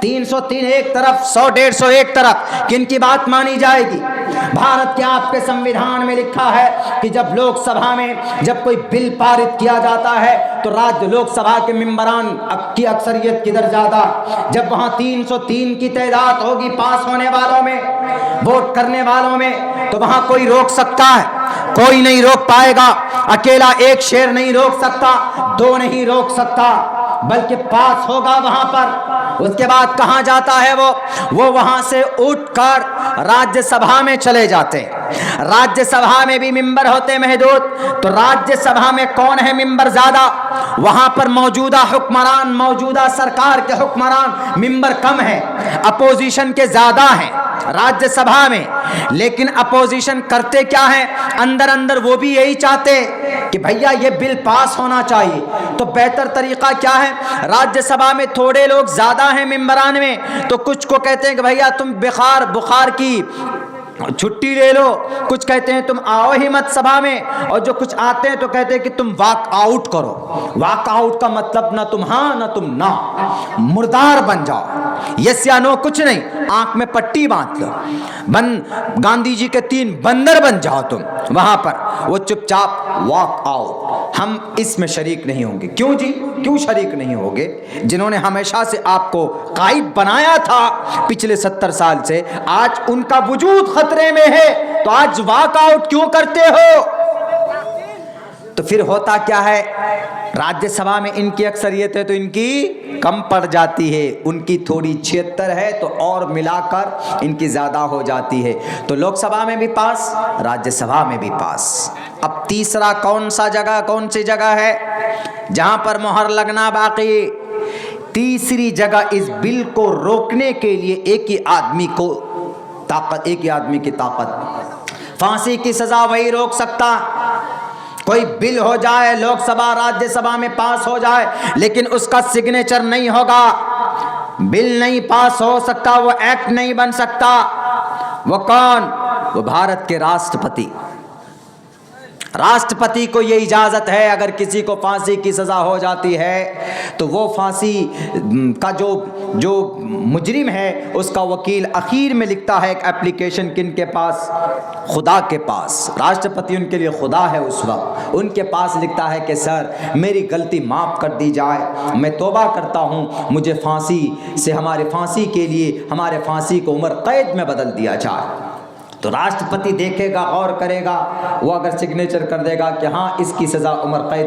303 ایک طرف 100 150 ایک طرف کن کی بات مانی جائے گی؟ بھارت کے آپ کے سنویدھان میں لکھا ہے کہ جب لوک سبھا میں جب کوئی بل پارت کیا جاتا ہے تو راجیہ لوک سبھا کے ممبران کی اکثریت کدھر زیادہ، جب وہاں 303 کی تعداد ہوگی پاس ہونے والوں میں، ووٹ کرنے والوں میں، تو وہاں کوئی روک سکتا ہے؟ کوئی نہیں روک پائے گا۔ اکیلا ایک شیر نہیں روک سکتا، 2 نہیں روک سکتا، بلکہ پاس ہوگا وہاں پر۔ اس کے بعد کہاں جاتا ہے وہ وہاں سے اٹھ کر راجیہ سبھا میں چلے جاتے۔ راجیہ سبھا میں بھی ممبر ہوتے محدود، تو راجیہ سبھا میں کون ہے ممبر زیادہ؟ وہاں پر موجودہ حکمران، موجودہ سرکار کے حکمران ممبر کم ہیں، اپوزیشن کے زیادہ ہیں راجیہ سبھا میں۔ لیکن اپوزیشن کرتے کیا ہے؟ اندر اندر وہ بھی یہی چاہتے کہ بھیا یہ بل پاس ہونا چاہیے۔ تو بہتر طریقہ کیا ہے؟ راجیہ سبھا میں تھوڑے لوگ زیادہ ہیں ممبران میں، تو کچھ کو کہتے ہیں کہ بھیا تم بخار کی چھٹی لے لو، کچھ کہتے ہیں تم آؤ ہی مت سبھا میں، اور جو کچھ آتے ہیں تو کہتے ہیں کہ تم واک آؤٹ کرو۔ واک آؤٹ کا مطلب نہ تم ہاں نہ تم نہ، مردار بن جاؤ، یس یا نو کچھ نہیں، آنکھ میں پٹی باندھ لو، گاندھی جی کے 3 بندر بن جاؤ تم وہاں پر۔ وہ چپ چاپ واک آؤٹ، ہم اس میں شریک نہیں ہوں گے۔ کیوں جی؟ کیوں شریک نہیں ہوگے؟ جنہوں نے ہمیشہ سے آپ کو قائد بنایا تھا پچھلے 70 سال سے، آج ان کا وجود خطرے میں ہے، تو آج واک آؤٹ کیوں کرتے ہو؟ تو پھر ہوتا کیا ہے؟ راجیہ سبھا میں ان کی اکثریت ہے تو ان کی کم پڑ جاتی ہے، ان کی تھوڑی 76 ہے تو اور ملا کر ان کی زیادہ ہو جاتی ہے، تو لوک سبھا میں بھی پاس، راجیہ سبھا میں بھی پاس۔ اب تیسرا کون سی جگہ ہے جہاں پر مہر لگنا باقی؟ تیسری جگہ اس بل کو روکنے کے لیے ایک ہی آدمی کی طاقت، پھانسی کی سزا وہی روک سکتا۔ کوئی بل ہو جائے لوک سبھا راجیہ سبھا میں پاس ہو جائے، لیکن اس کا سگنیچر نہیں ہوگا، بل نہیں پاس ہو سکتا، وہ ایکٹ نہیں بن سکتا۔ وہ کون؟ وہ بھارت کے راشٹرپتی کو یہ اجازت ہے، اگر کسی کو پھانسی کی سزا ہو جاتی ہے تو وہ پھانسی کا جو مجرم ہے اس کا وکیل اخیر میں لکھتا ہے ایک اپلیکیشن، کن کے پاس؟ خدا کے پاس۔ راشٹرپتی ان کے لیے خدا ہے اس وقت، ان کے پاس لکھتا ہے کہ سر میری غلطی معاف کر دی جائے، میں توبہ کرتا ہوں، مجھے ہمارے پھانسی کو عمر قید میں بدل دیا جائے۔ تو راشٹرپتی دیکھے گا، غور کرے گا، وہ اگر سگنیچر کر دے گا کہ ہاں اس کی سزا عمر قید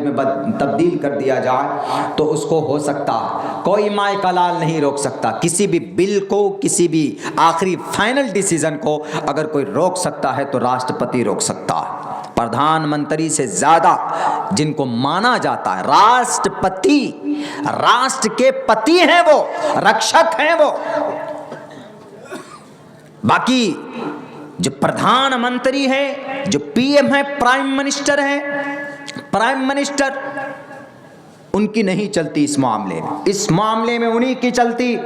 میں تبدیل کر دیا جائے تو اس کو ہو سکتا۔ کوئی مائے کا لال نہیں روک سکتا کسی بھی بل کو، کسی بھی آخری فائنل ڈیسیژن کو اگر کوئی روک سکتا ہے تو راشٹرپتی روک سکتا ہے۔ پردھان منتری سے زیادہ جن کو مانا جاتا ہے راشٹرپتی، راشٹر کے پتی ہیں، وہ رکشک ہیں وہ۔ باقی جو پردھان منتری ہے، جو پی ایم ہے، پرائم منسٹر ہے، پرائم منسٹر، ان کی نہیں چلتی اس معاملے میں انہی کی چلتی۔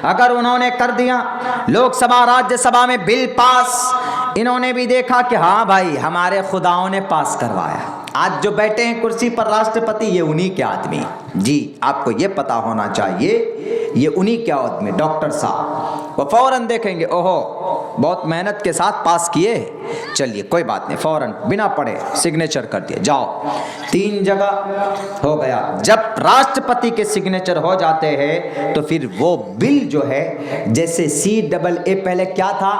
اگر انہوں نے کر دیا لوک سبھا راجیہ سبھا میں بل پاس، انہوں نے بھی دیکھا کہ ہاں بھائی ہمارے خداؤں نے پاس کروایا، آج جو بیٹھے ہیں کرسی پر راشٹرپتی، یہ انہی کے آدمی، جی آپ کو یہ پتا ہونا چاہیے یہ انہی کے آدمی ڈاکٹر صاحب۔ وہ فوراً دیکھیں گے اوہو بہت محنت کے ساتھ پاس کیے، چلیے کوئی بات نہیں، فوراً بنا پڑھے سگنیچر کر دیا، جاؤ۔ 3 جگہ ہو گیا۔ جب راشٹرپتی کے سگنیچر ہو جاتے ہیں تو پھر وہ بل جو ہے، جیسے CAA پہلے کیا تھا؟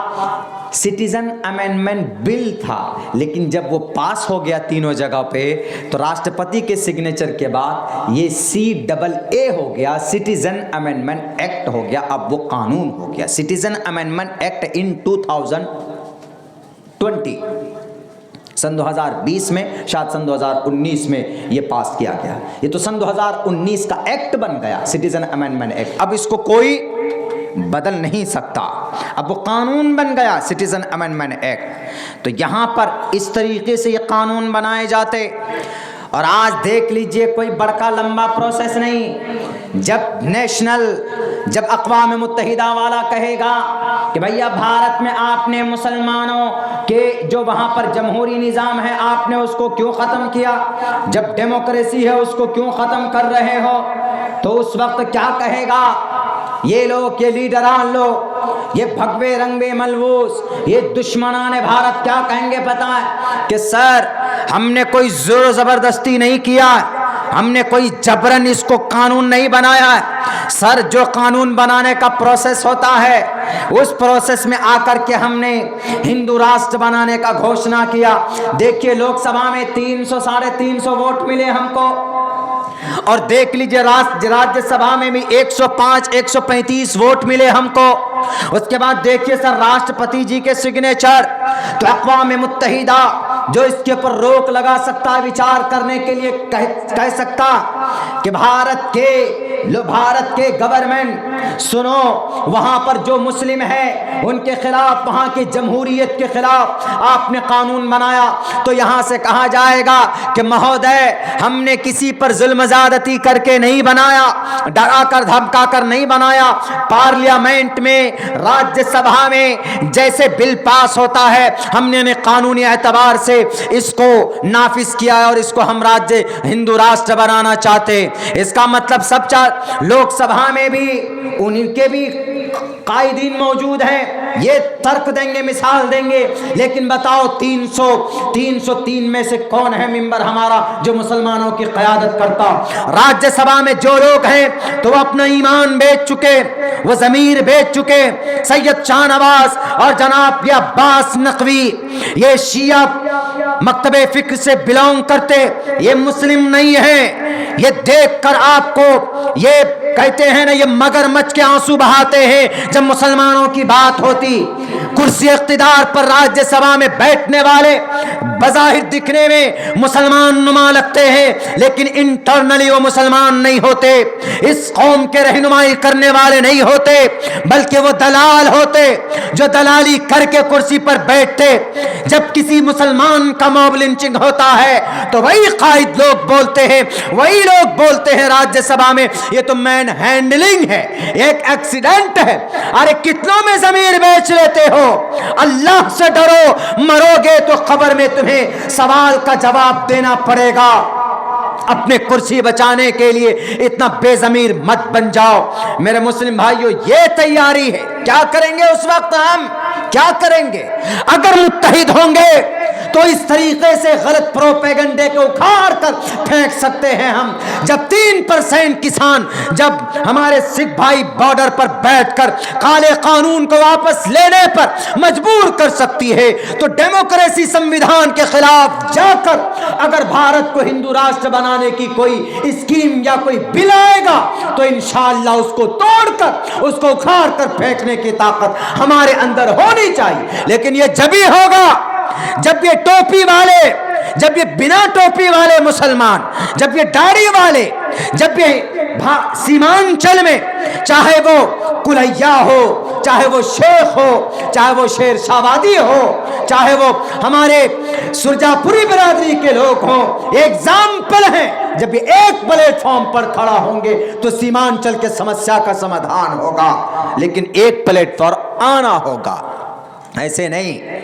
سٹیزن امینڈمنٹ بل تھا، لیکن جب وہ پاس ہو گیا تینوں جگہ پہ تو راشٹرپتی کے سگنیچر کے بعد یہ CAA ہو گیا، سٹیزن امینڈمنٹ ایکٹ ہو گیا، اب وہ قانون ہو گیا۔ سٹیزن امینڈمنٹ ایکٹ ان 2020 سن 2020 میں، شاید سن 2019 میں یہ پاس کیا گیا۔ یہ تو سن 2019 کا ایکٹ بن گیا، سٹیزن امینڈمنٹ ایکٹ، اب اس کو کوئی بدل نہیں سکتا، اب وہ قانون بن گیا سٹیزن امینڈمنٹ ایکٹ۔ تو یہاں پر اس طریقے سے یہ قانون بنائے جاتے، اور آج دیکھ لیجئے کوئی بڑکا لمبا پروسیس نہیں۔ جب اقوام متحدہ والا کہے گا کہ بھیا بھارت میں آپ نے مسلمانوں کے جو وہاں پر جمہوری نظام ہے آپ نے اس کو کیوں ختم کیا، جب ڈیموکریسی ہے اس کو کیوں ختم کر رہے ہو، تو اس وقت کیا کہے گا یہ لوگ، یہ لیڈران لوگ، یہ بھگوے رنگے ملبوس، یہ دشمنان بھارت کیا کہیں گے پتہ ہے کہ سر ہم نے کوئی زور و زبردستی نہیں کیا، ہم نے کوئی جبرن اس کو قانون نہیں بنایا ہے، سر جو قانون بنانے کا پروسیس ہوتا ہے اس پروسیس میں آ کر کے ہم نے ہندو راشٹر بنانے کا گھوشنا کیا۔ دیکھیے لوک سبھا میں 300 ساڑھے 300 ووٹ ملے ہم کو، اور دیکھ لیجئے راجیہ سبھا میں بھی 105 135 ووٹ ملے ہم کو۔ اس کے بعد دیکھیے سر راشٹرپتی جی کے سگنیچر، تو اقوام متحدہ جو اس کے اوپر روک لگا سکتا ہے، وچار کرنے کے لیے کہہ سکتا کہ بھارت کے گورنمنٹ سنو، وہاں پر جو مسلم ہے ان کے خلاف، وہاں کی جمہوریت کے خلاف آپ نے قانون بنایا، تو یہاں سے کہا جائے گا کہ مہودے ہم نے کسی پر ظلم زیادتی کر کے نہیں بنایا، ڈرا کر دھمکا کر نہیں بنایا، پارلیمنٹ میں راجیہ سبھا میں جیسے بل پاس ہوتا ہے ہم نے قانونی اعتبار سے اس کو نافذ کیا ہے، اور اس کو ہم راجیہ ہندو راشٹر بنانا چاہتے۔ اس کا مطلب لوک سبھا میں بھی ان کے بھی قائدین موجود ہیں، یہ ترک دیں گے، مثال دیں گے، لیکن بتاؤ 303 میں سے کون ہے ممبر ہمارا جو مسلمانوں کی قیادت کرتا؟ راجیہ سبھا میں جو لوگ ہیں تو وہ اپنا ایمان بیچ چکے، وہ ضمیر بیچ چکے۔ سید شاہ نواز اور جناب یہ عباس نقوی، یہ شیعہ مکتب فکر سے بلونگ کرتے، یہ مسلم نہیں ہیں۔ یہ دیکھ کر آپ کو یہ کہتے ہیں نا، یہ مگرمچھ کے آنسو بہاتے ہیں جب مسلمانوں کی بات ہوتی۔ کرسی اقتدار پر راجیہ سبھا میں بیٹھنے والے بظاہر دکھنے میں مسلمان نما لگتے ہیں، لیکن انٹرنلی وہ مسلمان نہیں ہوتے، اس قوم کے رہنمائی کرنے والے نہیں ہوتے، بلکہ وہ دلال ہوتے جو دلالی کر کے کرسی پر بیٹھتے۔ جب کسی مسلمان کا موب لنچنگ ہوتا ہے تو وہی قائد لوگ بولتے ہیں، وہی لوگ بولتے ہیں راجیہ سبھا میں یہ تو مین ہینڈلنگ ہے، ایک ایکسیڈنٹ ہے۔ ارے کتنوں میں ضمیر بیچ لیتے ہو؟ اللہ سے ڈرو، مرو گے تو قبر میں تمہیں سوال کا جواب دینا پڑے گا۔ اپنے کرسی بچانے کے لیے اتنا بے ضمیر مت بن جاؤ۔ میرے مسلم بھائیوں، یہ تیاری ہے۔ کیا کریں گے اس وقت؟ ہم کیا کریں گے؟ اگر متحد ہوں گے تو اس طریقے سے غلط پروپیگنڈے کو اکھاڑ کر پھینک سکتے ہیں ہم۔ جب 3% کسان، جب ہمارے سکھ بھائی بارڈر پر بیٹھ کر کالے قانون کو واپس لینے پر مجبور کر سکتی ہے، تو ڈیموکریسی سمویدھان کے خلاف جا کر اگر بھارت کو ہندو راشٹر بنانے کی کوئی اسکیم یا کوئی بل آئے گا تو انشاءاللہ اس کو توڑ کر، اس کو اکھاڑ کر پھینکنے کی طاقت ہمارے اندر ہونی چاہیے۔ لیکن یہ جبھی ہوگا جب یہ ٹوپی والے، جب یہ بنا ٹوپی والے مسلمان، جب یہ داڑھی والے، جب یہ سیمانچل میں چاہے وہ کلیا ہو، چاہے وہ شیخ ہو، چاہے وہ شیر شاوادی ہو، چاہے وہ ہمارے سرجا پوری برادری کے لوگ ہوں، ایگزامپل ہیں، جب یہ ایک پلیٹ فارم پر کھڑا ہوں گے تو سیمانچل کے سمسیا کا سمادھان ہوگا۔ لیکن ایک پلیٹ فارم آنا ہوگا، ایسے نہیں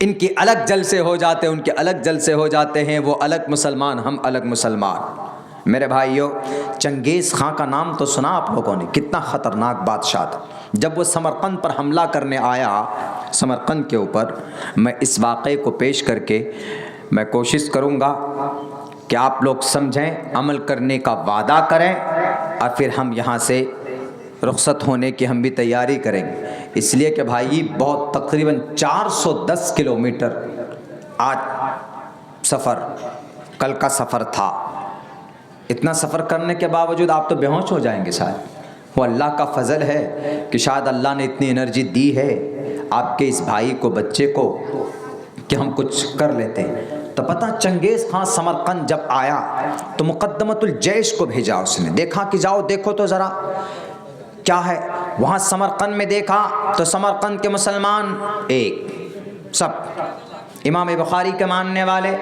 ان کی الگ جلسے ہو جاتے، ان کے الگ جلسے ہو جاتے ہیں، وہ الگ مسلمان، ہم الگ مسلمان۔ میرے بھائیوں، چنگیز خان کا نام تو سنا آپ لوگوں نے، کتنا خطرناک بادشاہ تھا۔ جب وہ سمرقند پر حملہ کرنے آیا، سمرقند کے اوپر، میں اس واقعے کو پیش کر کے میں کوشش کروں گا کہ آپ لوگ سمجھیں، عمل کرنے کا وعدہ کریں، اور پھر ہم یہاں سے رخصت ہونے کی ہم بھی تیاری کریں گے۔ اس لیے کہ بھائی بہت تقریباً 410 کلومیٹر آج سفر، کل کا سفر تھا۔ اتنا سفر کرنے کے باوجود آپ تو بے ہوش ہو جائیں گے شاید۔ وہ اللہ کا فضل ہے کہ شاید اللہ نے اتنی انرجی دی ہے آپ کے اس بھائی کو، بچے کو، کہ ہم کچھ کر لیتے ہیں۔ تو پتہ چنگیز خان سمرقند جب آیا تو مقدمۃ الجیش کو بھیجا، اس نے دیکھا کہ جاؤ دیکھو تو ذرا کیا ہے وہاں۔ سمرقند میں دیکھا تو سمرقند کے مسلمان ایک سب، امام بخاری کے ماننے والے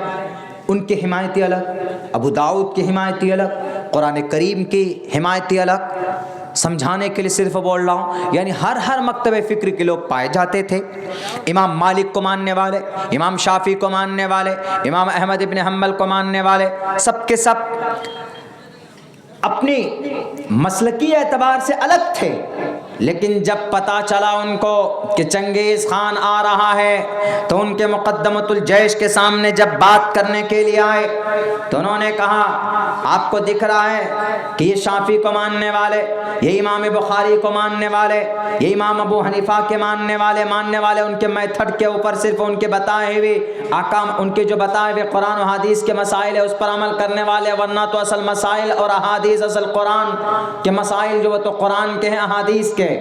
ان کی حمایتی الگ، ابو داؤد کی حمایتی الگ، قرآن کریم کی حمایتی الگ۔ سمجھانے کے لیے صرف بول رہا ہوں، یعنی ہر مکتب فکر کے لوگ پائے جاتے تھے۔ امام مالک کو ماننے والے، امام شافعی کو ماننے والے، امام احمد ابن حنبل کو ماننے والے، سب کے سب اپنی مسلکی اعتبار سے الگ تھے، لیکن جب پتہ چلا ان کو کہ چنگیز خان آ رہا ہے تو ان کے مقدمۃ الجیش کے سامنے جب بات کرنے کے لیے آئے تو انہوں نے کہا آپ کو دکھ رہا ہے کہ یہ شافعی کو ماننے والے، یہ امام بخاری کو ماننے والے، یہ امام ابو حنیفہ کے ماننے والے ان کے میتھڈ کے اوپر صرف ان کے بتائے ہوئے احکام، ان کے جو بتائے ہوئے قرآن و حدیث کے مسائل ہے اس پر عمل کرنے والے، ورنہ تو اصل مسائل اور احادیث اصل قرآن کے مسائل جو وہ تو قرآن کے ہیں احادیث کے۔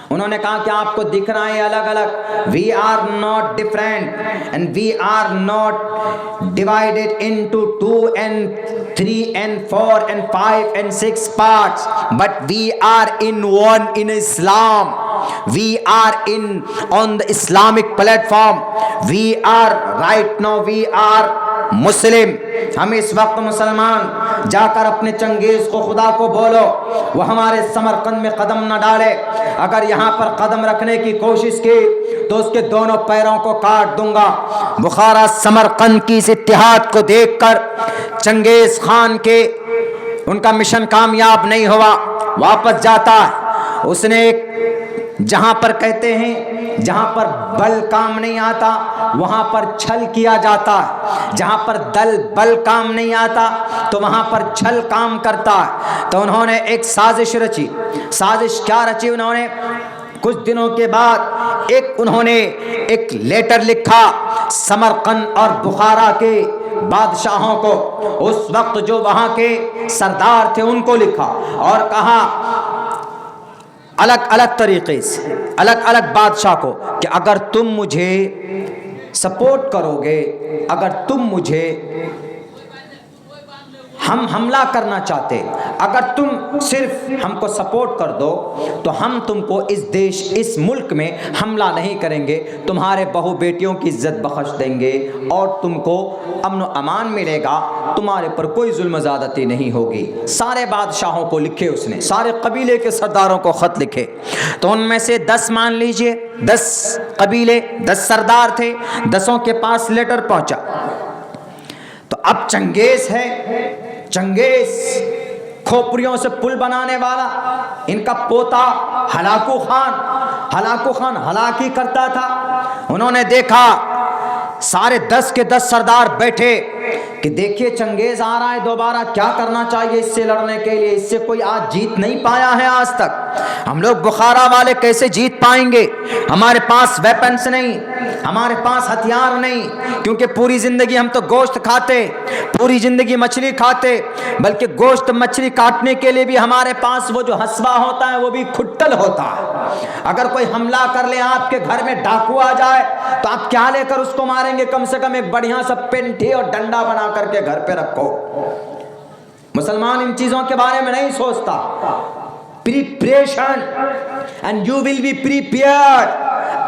انہوں نے کہا کہ آپ کو دکھ رہا ہے الگ الگ، we are not different and we are not divided into 2 and 3 and 4 and 5 and 6 parts, but we are in one in Islam. We are on the Islamic platform. We are right now we are مسلم۔ ہم اس وقت مسلمان، جا کر اپنے چنگیز کو خدا کو بولو وہ ہمارے سمرقند میں قدم نہ ڈالے، اگر یہاں پر قدم رکھنے کی کوشش کی تو اس کے دونوں پیروں کو کاٹ دوں گا۔ بخارا سمرقند کی اس اتحاد کو دیکھ کر چنگیز خان کے ان کا مشن کامیاب نہیں ہوا، واپس جاتا ہے۔ اس نے ایک جہاں پر کہتے ہیں جہاں پر بل کام نہیں آتا وہاں پر چھل کیا جاتا ہے، جہاں پر بل کام نہیں آتا تو وہاں پر چھل کام کرتا ہے۔ تو انہوں نے ایک سازش رچی۔ سازش کیا رچی انہوں نے؟ کچھ دنوں کے بعد انہوں نے ایک لیٹر لکھا سمرقند اور بخارا کے بادشاہوں کو، اس وقت جو وہاں کے سردار تھے ان کو لکھا اور کہا الگ الگ طریقے سے الگ الگ بادشاہ کو کہ اگر تم مجھے سپورٹ کرو گے، اگر تم مجھے ہم حملہ کرنا چاہتے، اگر تم صرف ہم کو سپورٹ کر دو تو ہم تم کو اس ملک میں حملہ نہیں کریں گے، تمہارے بہو بیٹیوں کی عزت بخش دیں گے اور تم کو امن و امان ملے گا، تمہارے پر کوئی ظلم زیادتی نہیں ہوگی۔ سارے بادشاہوں کو لکھے اس نے، سارے قبیلے کے سرداروں کو خط لکھے، تو ان میں سے 10 مان لیجئے 10 قبیلے 10 سردار تھے، 10 کے پاس لیٹر پہنچا۔ تو اب چنگیز ہے، چنگیز کھوپڑیوں سے پل بنانے والا، ان کا پوتا ہلاکو خان ہلاکی کرتا تھا۔ انہوں نے دیکھا سارے 10 کے 10 سردار بیٹھے کہ دیکھیے چنگیز آ رہا ہے دوبارہ، کیا کرنا چاہیے اس سے لڑنے کے لیے، اس سے کوئی آج جیت نہیں پایا ہے آج تک، ہم لوگ بخارا والے کیسے جیت پائیں گے، ہمارے پاس ویپنس نہیں، ہمارے پاس ہتھیار نہیں، کیونکہ پوری زندگی ہم تو گوشت کھاتے، پوری زندگی مچھلی کھاتے، بلکہ گوشت مچھلی کاٹنے کے لیے بھی ہمارے پاس وہ جو ہسوا ہوتا ہے وہ بھی کھٹل ہوتا ہے۔ اگر کوئی حملہ کر لے، آپ کے گھر میں ڈاکو آ جائے تو آپ کیا لے کر اس کو ماریں گے؟ کم سے کم ایک بڑھیا سا پنٹھی اور ڈنڈا بنا کر کے گھر پہ رکھو۔ مسلمان ان چیزوں کے بارے میں نہیں سوچتا۔ Preparation and you will be prepared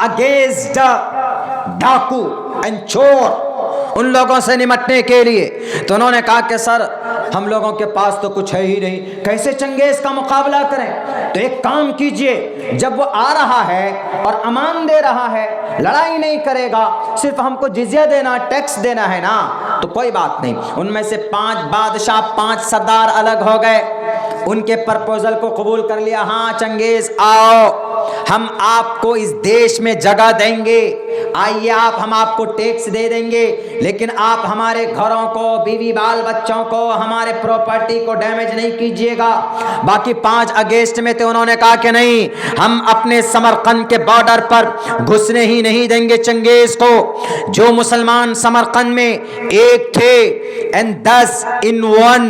against ڈاکو and چور، ان لوگوں سے نمٹنے کے لیے۔ تو انہوں نے کہا کہ سر ہم لوگوں کے پاس تو کچھ ہے ہی نہیں، کیسے چنگیز کا مقابلہ کریں؟ تو ایک کام کیجئے، جب وہ آ رہا ہے اور امان دے رہا ہے، لڑائی نہیں کرے گا، صرف ہم کو جزیہ دینا، ٹیکس دینا ہے نا، تو کوئی بات نہیں۔ ان میں سے 5 بادشاہ 5 سردار الگ ہو گئے، ان کے پرپوزل کو قبول کر لیا۔ ہاں چنگیز آؤ، ہم آپ کو اس دیش میں جگہ دیں گے، آئیے ہم آپ کو ٹیکس دے دیں گے، لیکن آپ ہمارے گھروں کو، بیوی بال بچوں کو، ہمارے پراپرٹی کو ڈیمیج نہیں کیجیے گا۔ باقی 5 اگست میں تھے، انہوں نے کہا کہ نہیں، ہم اپنے سمرقند کے بارڈر پر گھسنے ہی نہیں دیں گے چنگیز کو۔ جو مسلمان سمرقند میں ایک تھے and 10 in 1،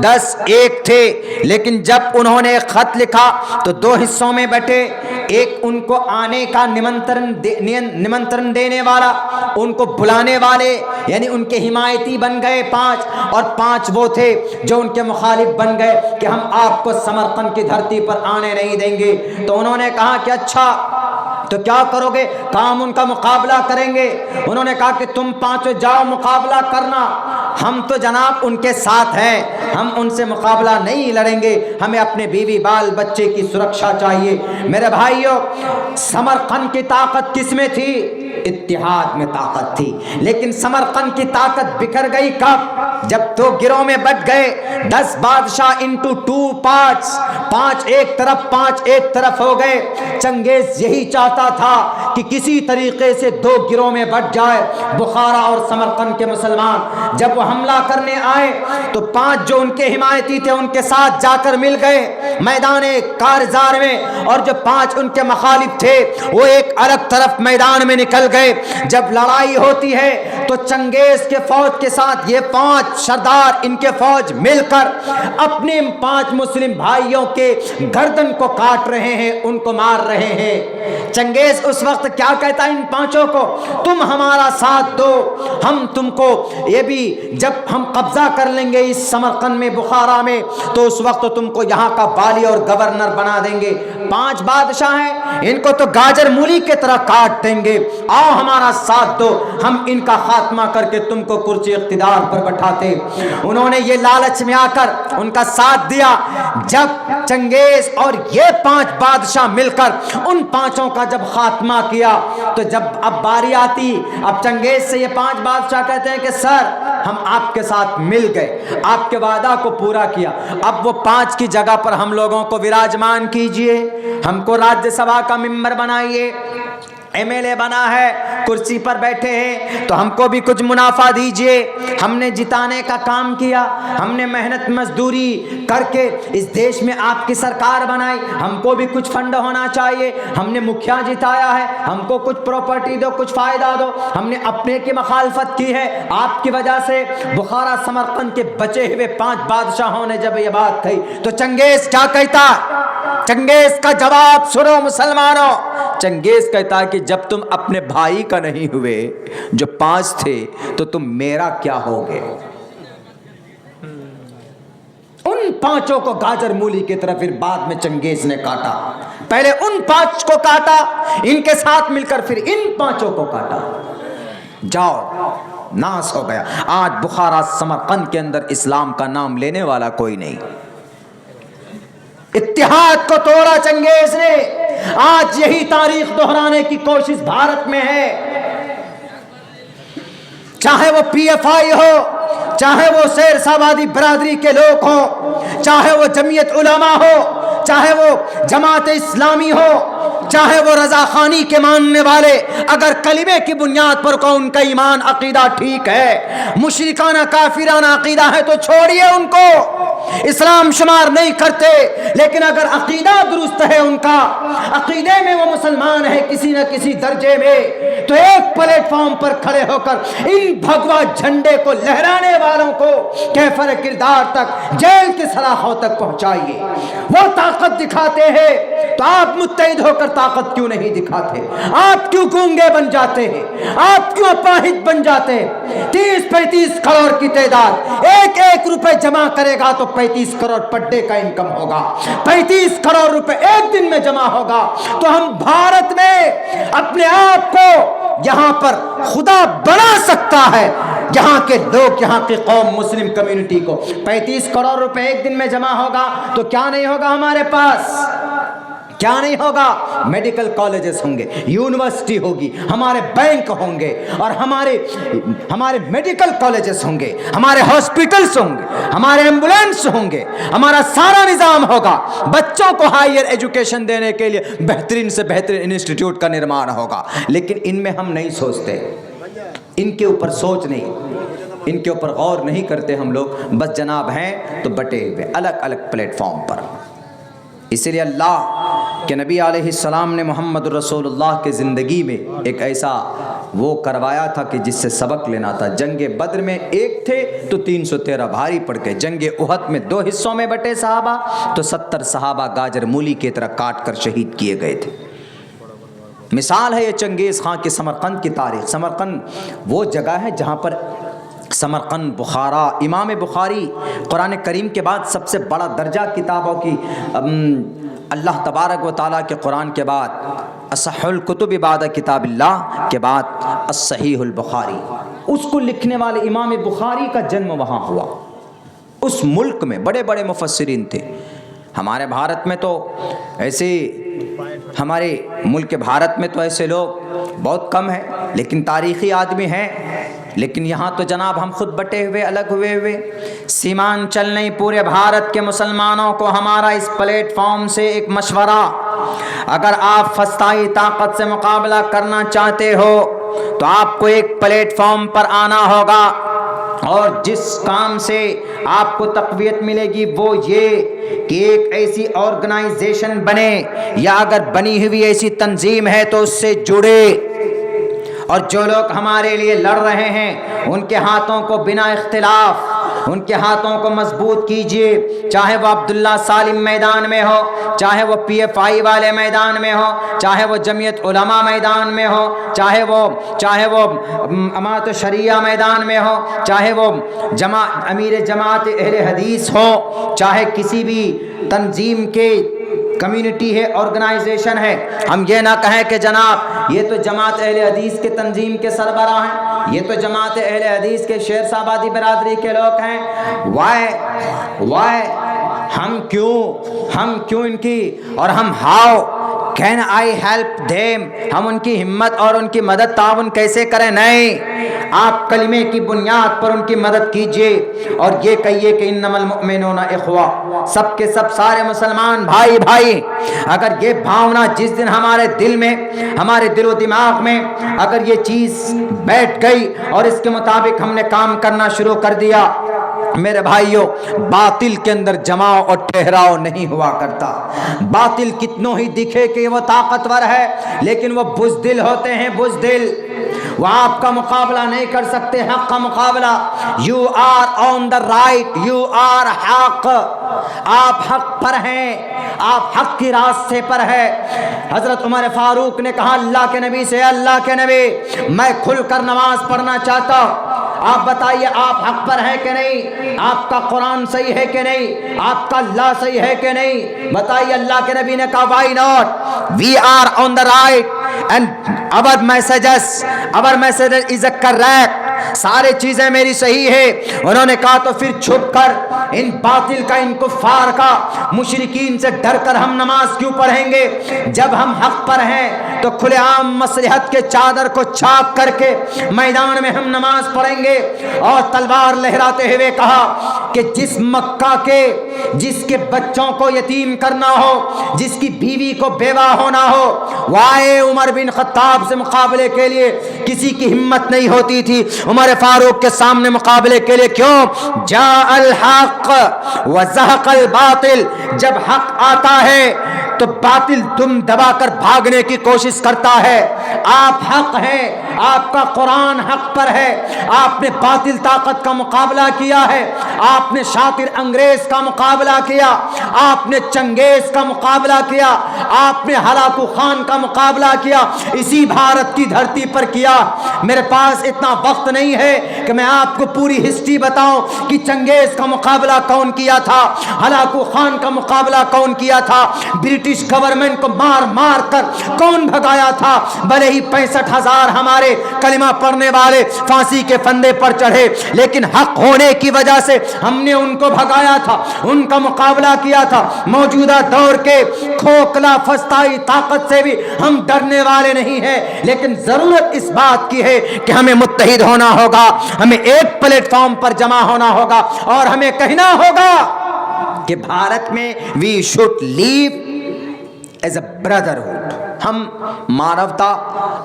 10 ایک تھے، لیکن جب انہوں نے ایک خط لکھا تو 2 حصوں میں بٹے، ایک ان کو آنے کا نمنترن دینے والا، ان کو بلانے والے یعنی ان کے حمایتی بن گئے 5، اور 5 وہ تھے جو ان کے مخالف بن گئے کہ ہم آپ کو سمرقند کی دھرتی پر آنے نہیں دیں گے۔ تو انہوں نے کہا کہ اچھا تو کیا کرو گے؟ کام ان کا مقابلہ کریں گے۔ انہوں نے کہا کہ تم 5 جاؤ مقابلہ کرنا، ہم تو جناب ان کے ساتھ ہیں، ہم ان سے مقابلہ نہیں لڑیں گے، ہمیں اپنے بیوی بال بچے کی سرکشا چاہیے۔ میرے بھائیوں، سمرقند کی طاقت کس میں تھی؟ اتحاد میں طاقت تھی، لیکن سمرقند کی طاقت بکھر گئی کب؟ جب دو گروہ میں بٹ گئے، 10 بادشاہ انٹو 2، 5 ایک طرف 5 ایک طرف ہو گئے۔ چنگیز یہی چاہتا تھا کہ کسی طریقے سے 2 گروہ میں بٹ جائے بخارا اور سمرقند کے مسلمان۔ جب وہ حملہ کرنے آئے تو 5 جو ان کے حمایتی تھے ان کے ساتھ جا کر مل گئے میدان کارزار میں، اور جو 5 ان کے مخالف تھے وہ ایک الگ طرف میدان میں نکل گئے۔ جب لڑائی ہوتی ہے تو چنگیز کے فوج کے ساتھ یہ 5 سردار ان کے فوج مل کر اپنے 5 مسلم بھائیوں کے گردن کو کاٹ رہے ہیں، ان کو مار رہے ہیں۔ چنگیز اس وقت کیا کہتا ہے ان 5 کو؟ تم ہمارا ساتھ دو، ہم تم کو یہ بھی جب ہم قبضہ کر لیں گے اس سمرقند میں بخارا میں تو اس وقت تم کو یہاں کا والی اور گورنر بنا دیں گے۔ 5 بادشاہ ہیں، ان کو تو گاجر مولی کی طرح کاٹ دیں گے، آؤ ہمارا ساتھ دو، ہم ان کا خاتمہ کر کے تم کو کرسی اقتدار پر بٹھاتے۔ انہوں نے یہ لالچ میں آ کر ان کا ساتھ دیا۔ جب چنگیز اور یہ 5 بادشاہ مل کر ان 5 کا جب خاتمہ کیا تو جب اب باری آتی، اب چنگیز سے یہ 5 بادشاہ کہتے ہیں کہ سر ہم آپ کے ساتھ مل گئے، آپ کے وعدہ کو پورا کیا، اب وہ 5 کی جگہ پر ہم لوگوں کو وراجمان کیجئے، ہم کو راجیہ سبھا کا ممبر بنائیے، MLA بنا ہے، کرسی پر بیٹھے ہیں تو ہم کو بھی کچھ منافع دیجئے، ہم نے جتانے کا کام کیا، ہم نے محنت مزدوری کر کے اس دیش میں آپ کی سرکار بنائی، ہم کو بھی کچھ فنڈ ہونا چاہیے، ہم نے مکھیا جتایا ہے، ہم کو کچھ پراپرٹی دو، کچھ فائدہ دو، ہم نے اپنے کی مخالفت کی ہے آپ کی وجہ سے۔ بخارا سمرقند کے بچے ہوئے 5 بادشاہوں نے جب یہ بات کہی تو چنگیز کیا کہتا؟ چنگیز کا جواب سنو مسلمانوں، چنگیز کہتا ہے کہ جب تم اپنے بھائی کا نہیں ہوئے جو 5 تھے تو تم میرا کیا ہوگے؟ ان 5 کو گاجر مولی کی طرف پھر بعد میں چنگیز نے کاٹا، پہلے ان 5 کو کاٹا، ان کے ساتھ مل کر پھر ان 5 کو کاٹا۔ جاؤ ناس ہو گیا، آج بخارا سمرقند کے اندر اسلام کا نام لینے والا کوئی نہیں۔ اتحاد کو توڑا چنگیز نے، آج یہی تاریخ دہرانے کی کوشش بھارت میں ہے، چاہے وہ PFI ہو، چاہے وہ شیر سوادی برادری کے لوگ ہوں، چاہے وہ جمعیت علماء ہو، چاہے وہ جماعت اسلامی ہو، چاہے وہ رضا خانی کے ماننے والے، اگر کلمے کی بنیاد پر کو ان کا ایمان عقیدہ ٹھیک ہے، مشرکانہ کافرانہ عقیدہ ہے تو چھوڑیے ان کو، اسلام شمار نہیں کرتے، لیکن اگر عقیدہ درست ہے ان کا، عقیدے میں وہ مسلمان ہے کسی نہ کسی درجے میں، تو ایک پلیٹ فارم پر کھڑے ہو کر ان بھگوا جھنڈے کو لہرانے والوں کو کیفر کردار تک، جیل کی سلاخوں تک پہنچائیے۔ وہ طاقت دکھاتے ہیں تو آپ متحد ہو کر طاقت کیوں نہیں دکھاتے؟ آپ کیوں گونگے بن جاتے ہیں؟ آپ کیوں اپاہج بن جاتے ہیں؟ 30-35 کروڑ کی تعداد، ایک روپے جمع کرے گا تو 35 کروڑ پر ڈے کا انکم ہوگا، 35 کروڑ روپے ایک دن میں جمع ہوگا، تو ہم بھارت میں اپنے آپ کو یہاں پر خدا بنا سکتا ہے، یہاں کے لوگ، یہاں کی قوم مسلم کمیونٹی کو 35 کروڑ روپے ایک دن میں جمع ہوگا تو کیا نہیں ہوگا ہمارے پاس؟ کیا نہیں ہوگا؟ میڈیکل کالجز ہوں گے، یونیورسٹی ہوگی، ہمارے بینک ہوں گے، اور ہمارے میڈیکل کالجز ہوں گے، ہمارے ہاسپٹلز ہوں گے، ہمارے ایمبولینس ہوں گے، ہمارا سارا نظام ہوگا، بچوں کو ہائر ایجوکیشن دینے کے لیے بہترین سے بہترین انسٹیٹیوٹ کا نرمان ہوگا، لیکن ان میں ہم نہیں سوچتے، ان کے اوپر سوچ نہیں، ان کے اوپر غور نہیں کرتے ہم لوگ، بس جناب ہیں تو بٹے ہوئے الگ الگ پلیٹ فارم پر۔ اسی لیے اللہ کہ نبی علیہ السلام نے محمد رسول اللہ کے زندگی میں ایک ایسا وہ کروایا تھا کہ جس سے سبق لینا تھا۔ جنگ بدر میں 1 تھے تو 313 بھاری پڑ گئے، جنگ احد میں 2 حصوں میں بٹے صحابہ تو 70 صحابہ گاجر مولی کی طرح کاٹ کر شہید کیے گئے تھے۔ مثال ہے یہ چنگیز خان کی سمرقند کی تاریخ۔ سمرقند وہ جگہ ہے جہاں پر سمرقند، بخارا، امام بخاری قرآن کریم کے بعد سب سے بڑا درجہ کتابوں کی، اللہ تبارک و تعالیٰ کے قرآن کے بعد اصح الکتب بعد کتاب اللہ کے بعد الصحیح البخاری، اس کو لکھنے والے امام بخاری کا جنم وہاں ہوا۔ اس ملک میں بڑے بڑے مفسرین تھے۔ ہمارے بھارت میں تو ایسے، ہمارے ملک بھارت میں تو ایسے لوگ بہت کم ہے لیکن تاریخی آدمی ہیں. لیکن یہاں تو جناب ہم خود بٹے ہوئے الگ ہوئے سیمانچل نہیں پورے بھارت کے مسلمانوں کو ہمارا اس پلیٹ فارم سے ایک مشورہ، اگر آپ فسطائی طاقت سے مقابلہ کرنا چاہتے ہو تو آپ کو ایک پلیٹ فارم پر آنا ہوگا، اور جس کام سے آپ کو تقویت ملے گی وہ یہ کہ ایک ایسی آرگنائزیشن بنے، یا اگر بنی ہوئی ایسی تنظیم ہے تو اس سے جڑے، اور جو لوگ ہمارے لیے لڑ رہے ہیں ان کے ہاتھوں کو بنا اختلاف ان کے ہاتھوں کو مضبوط کیجئے، چاہے وہ عبداللہ سالم میدان میں ہو، چاہے وہ پی ایف آئی والے میدان میں ہو، چاہے وہ جمعیت علماء میدان میں ہو، چاہے وہ امات شریعہ میدان میں ہو، چاہے وہ امیر جماعت اہل حدیث ہو، چاہے کسی بھی تنظیم کے کمیونٹی ہے، آرگنائزیشن ہے. ہم یہ نہ کہیں کہ جناب یہ تو جماعت اہل حدیث کے تنظیم کے سربراہ ہیں، یہ تو جماعت اہل حدیث کے شیر صاحب آبادی برادری کے لوگ ہیں. why ہم کیوں ان کی، اور ہم how can I help them، ہم ان کی ہمت اور ان کی مدد تعاون کیسے کریں؟ نہیں، آپ کلمے کی بنیاد پر ان کی مدد کیجئے اور یہ کہیے کہ انما المؤمنون اخوہ، سب کے سب سارے مسلمان بھائی. اگر یہ بھاونا جس دن ہمارے دل میں، ہمارے دل و دماغ میں اگر یہ چیز بیٹھ گئی اور اس کے مطابق ہم نے کام کرنا شروع کر دیا، میرے بھائیوں، باطل کے اندر جماؤ اور ٹھہراؤ نہیں ہوا کرتا. باطل کتنوں ہی دکھے کہ وہ طاقتور ہے لیکن وہ بزدل ہوتے ہیں، بزدل. وہ آپ کا مقابلہ نہیں کر سکتے حق کا مقابلہ. You are on the right, you are حق، آپ حق پر ہیں، آپ حق کی راستے پر ہے. حضرت عمر فاروق نے کہا اللہ کے نبی سے، اللہ کے نبی میں کھل کر نماز پڑھنا چاہتا ہوں، آپ بتائیے آپ حق پر ہیں کہ نہیں، آپ کا قرآن صحیح ہے کہ نہیں، آپ کا اللہ صحیح ہے کہ نہیں، بتائیے. اللہ کے نبی نے کہا why not, we are on the right and our message is correct، سارے چیزیں میری صحیح ہے. انہوں نے کہا تو پھر چھپ کر ان باطل کا، ان کفار کا، مشرکین سے ڈر کر ہم نماز کیوں پڑھیں گے؟ جب ہم حق پر ہیں تو کھلے عام مصلحت کے چادر کو چھاپ کر کے میدان میں ہم نماز پڑھیں گے. اور تلوار لہراتے ہوئے کہا کہ جس مکہ کے، جس کے بچوں کو یتیم کرنا ہو، جس کی بیوی کو بیوہ ہونا ہو، وہ آئے عمر بن خطاب سے مقابلے کے لیے کسی کی ہمت نہیں ہوتی تھی. عمر فاروق کے سامنے مقابلے کے لیے کیوں؟ جاء الحق وزهق الباطل، جب حق آتا ہے تو باطل دم دبا کر بھاگنے کی کوشش کرتا ہے. آپ حق ہیں، آپ کا قرآن حق پر ہے، آپ نے باطل طاقت کا مقابلہ کیا ہے، آپ نے شاطر انگریز کا مقابلہ کیا، آپ نے چنگیز کا مقابلہ کیا، آپ نے ہلاکو خان کا مقابلہ کیا، اسی بھارت کی دھرتی پر کیا. میرے پاس اتنا وقت نہیں ہے کہ میں آپ کو پوری ہسٹری بتاؤں کہ چنگیز کا مقابلہ کون کیا تھا، ہلاکو خان کا مقابلہ کون کیا تھا، برٹش گورنمنٹ کو مار مار کر کون بھگایا تھا. بھلے ہی 65,000 ہمارے کلمہ پڑھنے والے پھانسی کے پھندے پر چڑھے، لیکن حق ہونے کی وجہ سے ہم نے ان کو بھگایا تھا، ان کا مقابلہ کیا تھا. موجودہ دور کے کھوکھلا فسطائی طاقت سے بھی ہم ڈرنے والے نہیں ہیں، لیکن ضرورت اس بات کی ہے کہ ہمیں متحد ہونا ہوگا، ہمیں ایک پلیٹ فارم پر جمع ہونا ہوگا اور ہمیں کہنا ہوگا کہ بھارت میں we should live as a brotherhood. ہم مانوتا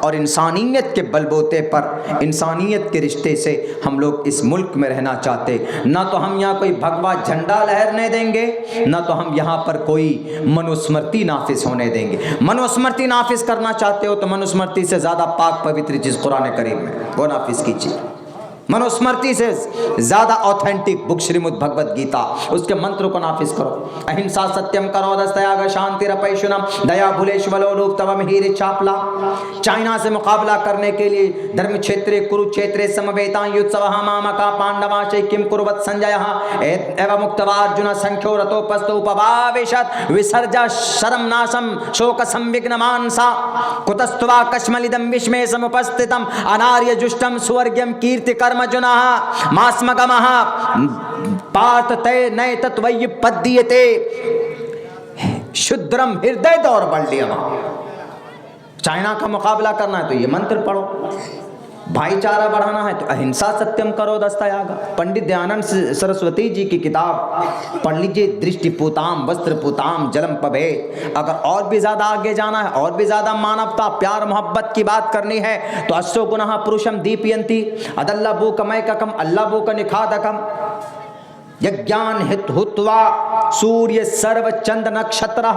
اور انسانیت کے بلبوتے پر، انسانیت کے رشتے سے ہم لوگ اس ملک میں رہنا چاہتے. نہ تو ہم یہاں کوئی بھگوا جھنڈا لہرنے دیں گے، نہ تو ہم یہاں پر کوئی منوسمرتی نافذ ہونے دیں گے. منوسمرتی نافذ کرنا چاہتے ہو تو منوسمرتی سے زیادہ پاک پوتر چیز قرآن کریم میں، وہ نافذ کیجیے. منوسمرتی سے زیادہ اوتھینٹک بک شریمد بھگوت گیتا، اس کے منتر کو نافذ کرو. اہنسا ستیم کرو دستیاگ شانتی رپیشنم دیا بھولیشولو لوپ تم ہیر چاپلا. چائنا سے مقابلہ کرنے کے لیے دھرم چھیترے کرو چھیترے سمویتا یوتسوہ مامکا پانڈوا شیکم کروت سنجیہ ایو مکتوا ارجن سنکھیو رتو پستو پواوشت وسرجا شرم ناسم شوک سموگن مانسا کتستوا کشملدم وشمے سمپستتم اناریہ جشتم سورگیم کیرتی کرم جناہ ماسمگمہ پارت تے نئے تتوی پدیتے شدرم ہردے دور بلڈیما. چائنا کا مقابلہ کرنا ہے تو یہ منتر پڑھو، بھائی چارہ بڑھانا ہے تو اہنسا ستیم کرو دستایاگا۔ پنڈت دیانند سرسوتی جی کی کتاب پڑھ لیجئے، درشٹی پوتام وستر پوتام جلم پبھید۔ اگر اور بھی زیادہ آگے جانا ہے، اور بھی زیادہ مانوتا پیار محبت کی بات کرنی ہے تو اسو گناہ پروشم دیپینتی ادلہ بوکمیککم اللہ بوک نکھادکم یجان ہت ہتوا سوریہ سرو چند نکشترہ۔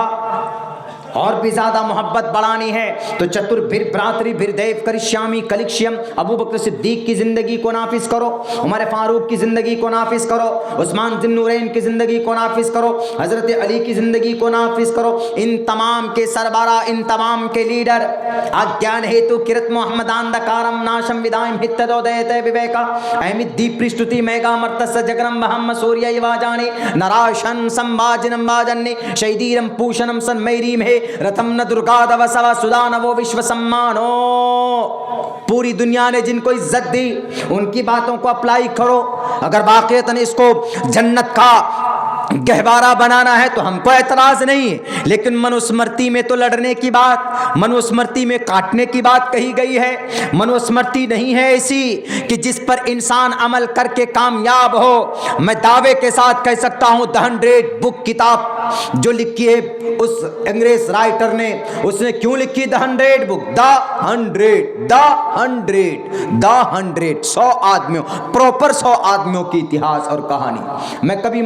اور بھی زیادہ محبت بڑھانی ہے تو چتر بھر براتری بھر دیو کرشیامی کلکشیم، ابو بکر صدیق کی زندگی کو نافذ کرو، عمر فاروق کی زندگی کو نافذ کرو، عثمان ذی النورین کی زندگی کو نافذ کرو، حضرت علی کی زندگی کو نافذ کرو۔ ان تمام کے سربراہ، ان تمام کے لیڈر اگیان ہیتو کرت محمد آندکارم ناشم ودائم ہتدو دیتے وویکا احمد دی پرشتتی میگا مرتس جگرم بہم سوریہ یواجانی نراشن سمباجنم باجنی شیدیرم پوشنم سن میریم ہے رتم ن درگا دوسوا سدانو وشو سمانو۔ پوری دنیا نے جن کو عزت دی ان کی باتوں کو اپلائی کرو۔ اگر واقعتاً اس کو جنت کا گہوارہ بنانا ہے تو ہم کو اعتراض نہیں ہے، لیکن منوسمرتی میں تو لڑنے کی بات، منوسمرتی میں کاٹنے کی بات کہی گئی ہے۔ منوسمرتی نہیں ہے ایسی کہ جس پر انسان عمل کر کے کامیاب ہو۔ میں دعوے کے ساتھ کہہ سکتا ہوں دی 100 بک کتاب جو لکھی ہے اس انگریز رائٹر نے، اس نے کیوں لکھی دی 100 بک؟ دی 100 100 آدمیوں، پروپر 100 آدمیوں کی اتہاس اور کہانی۔ میں کبھی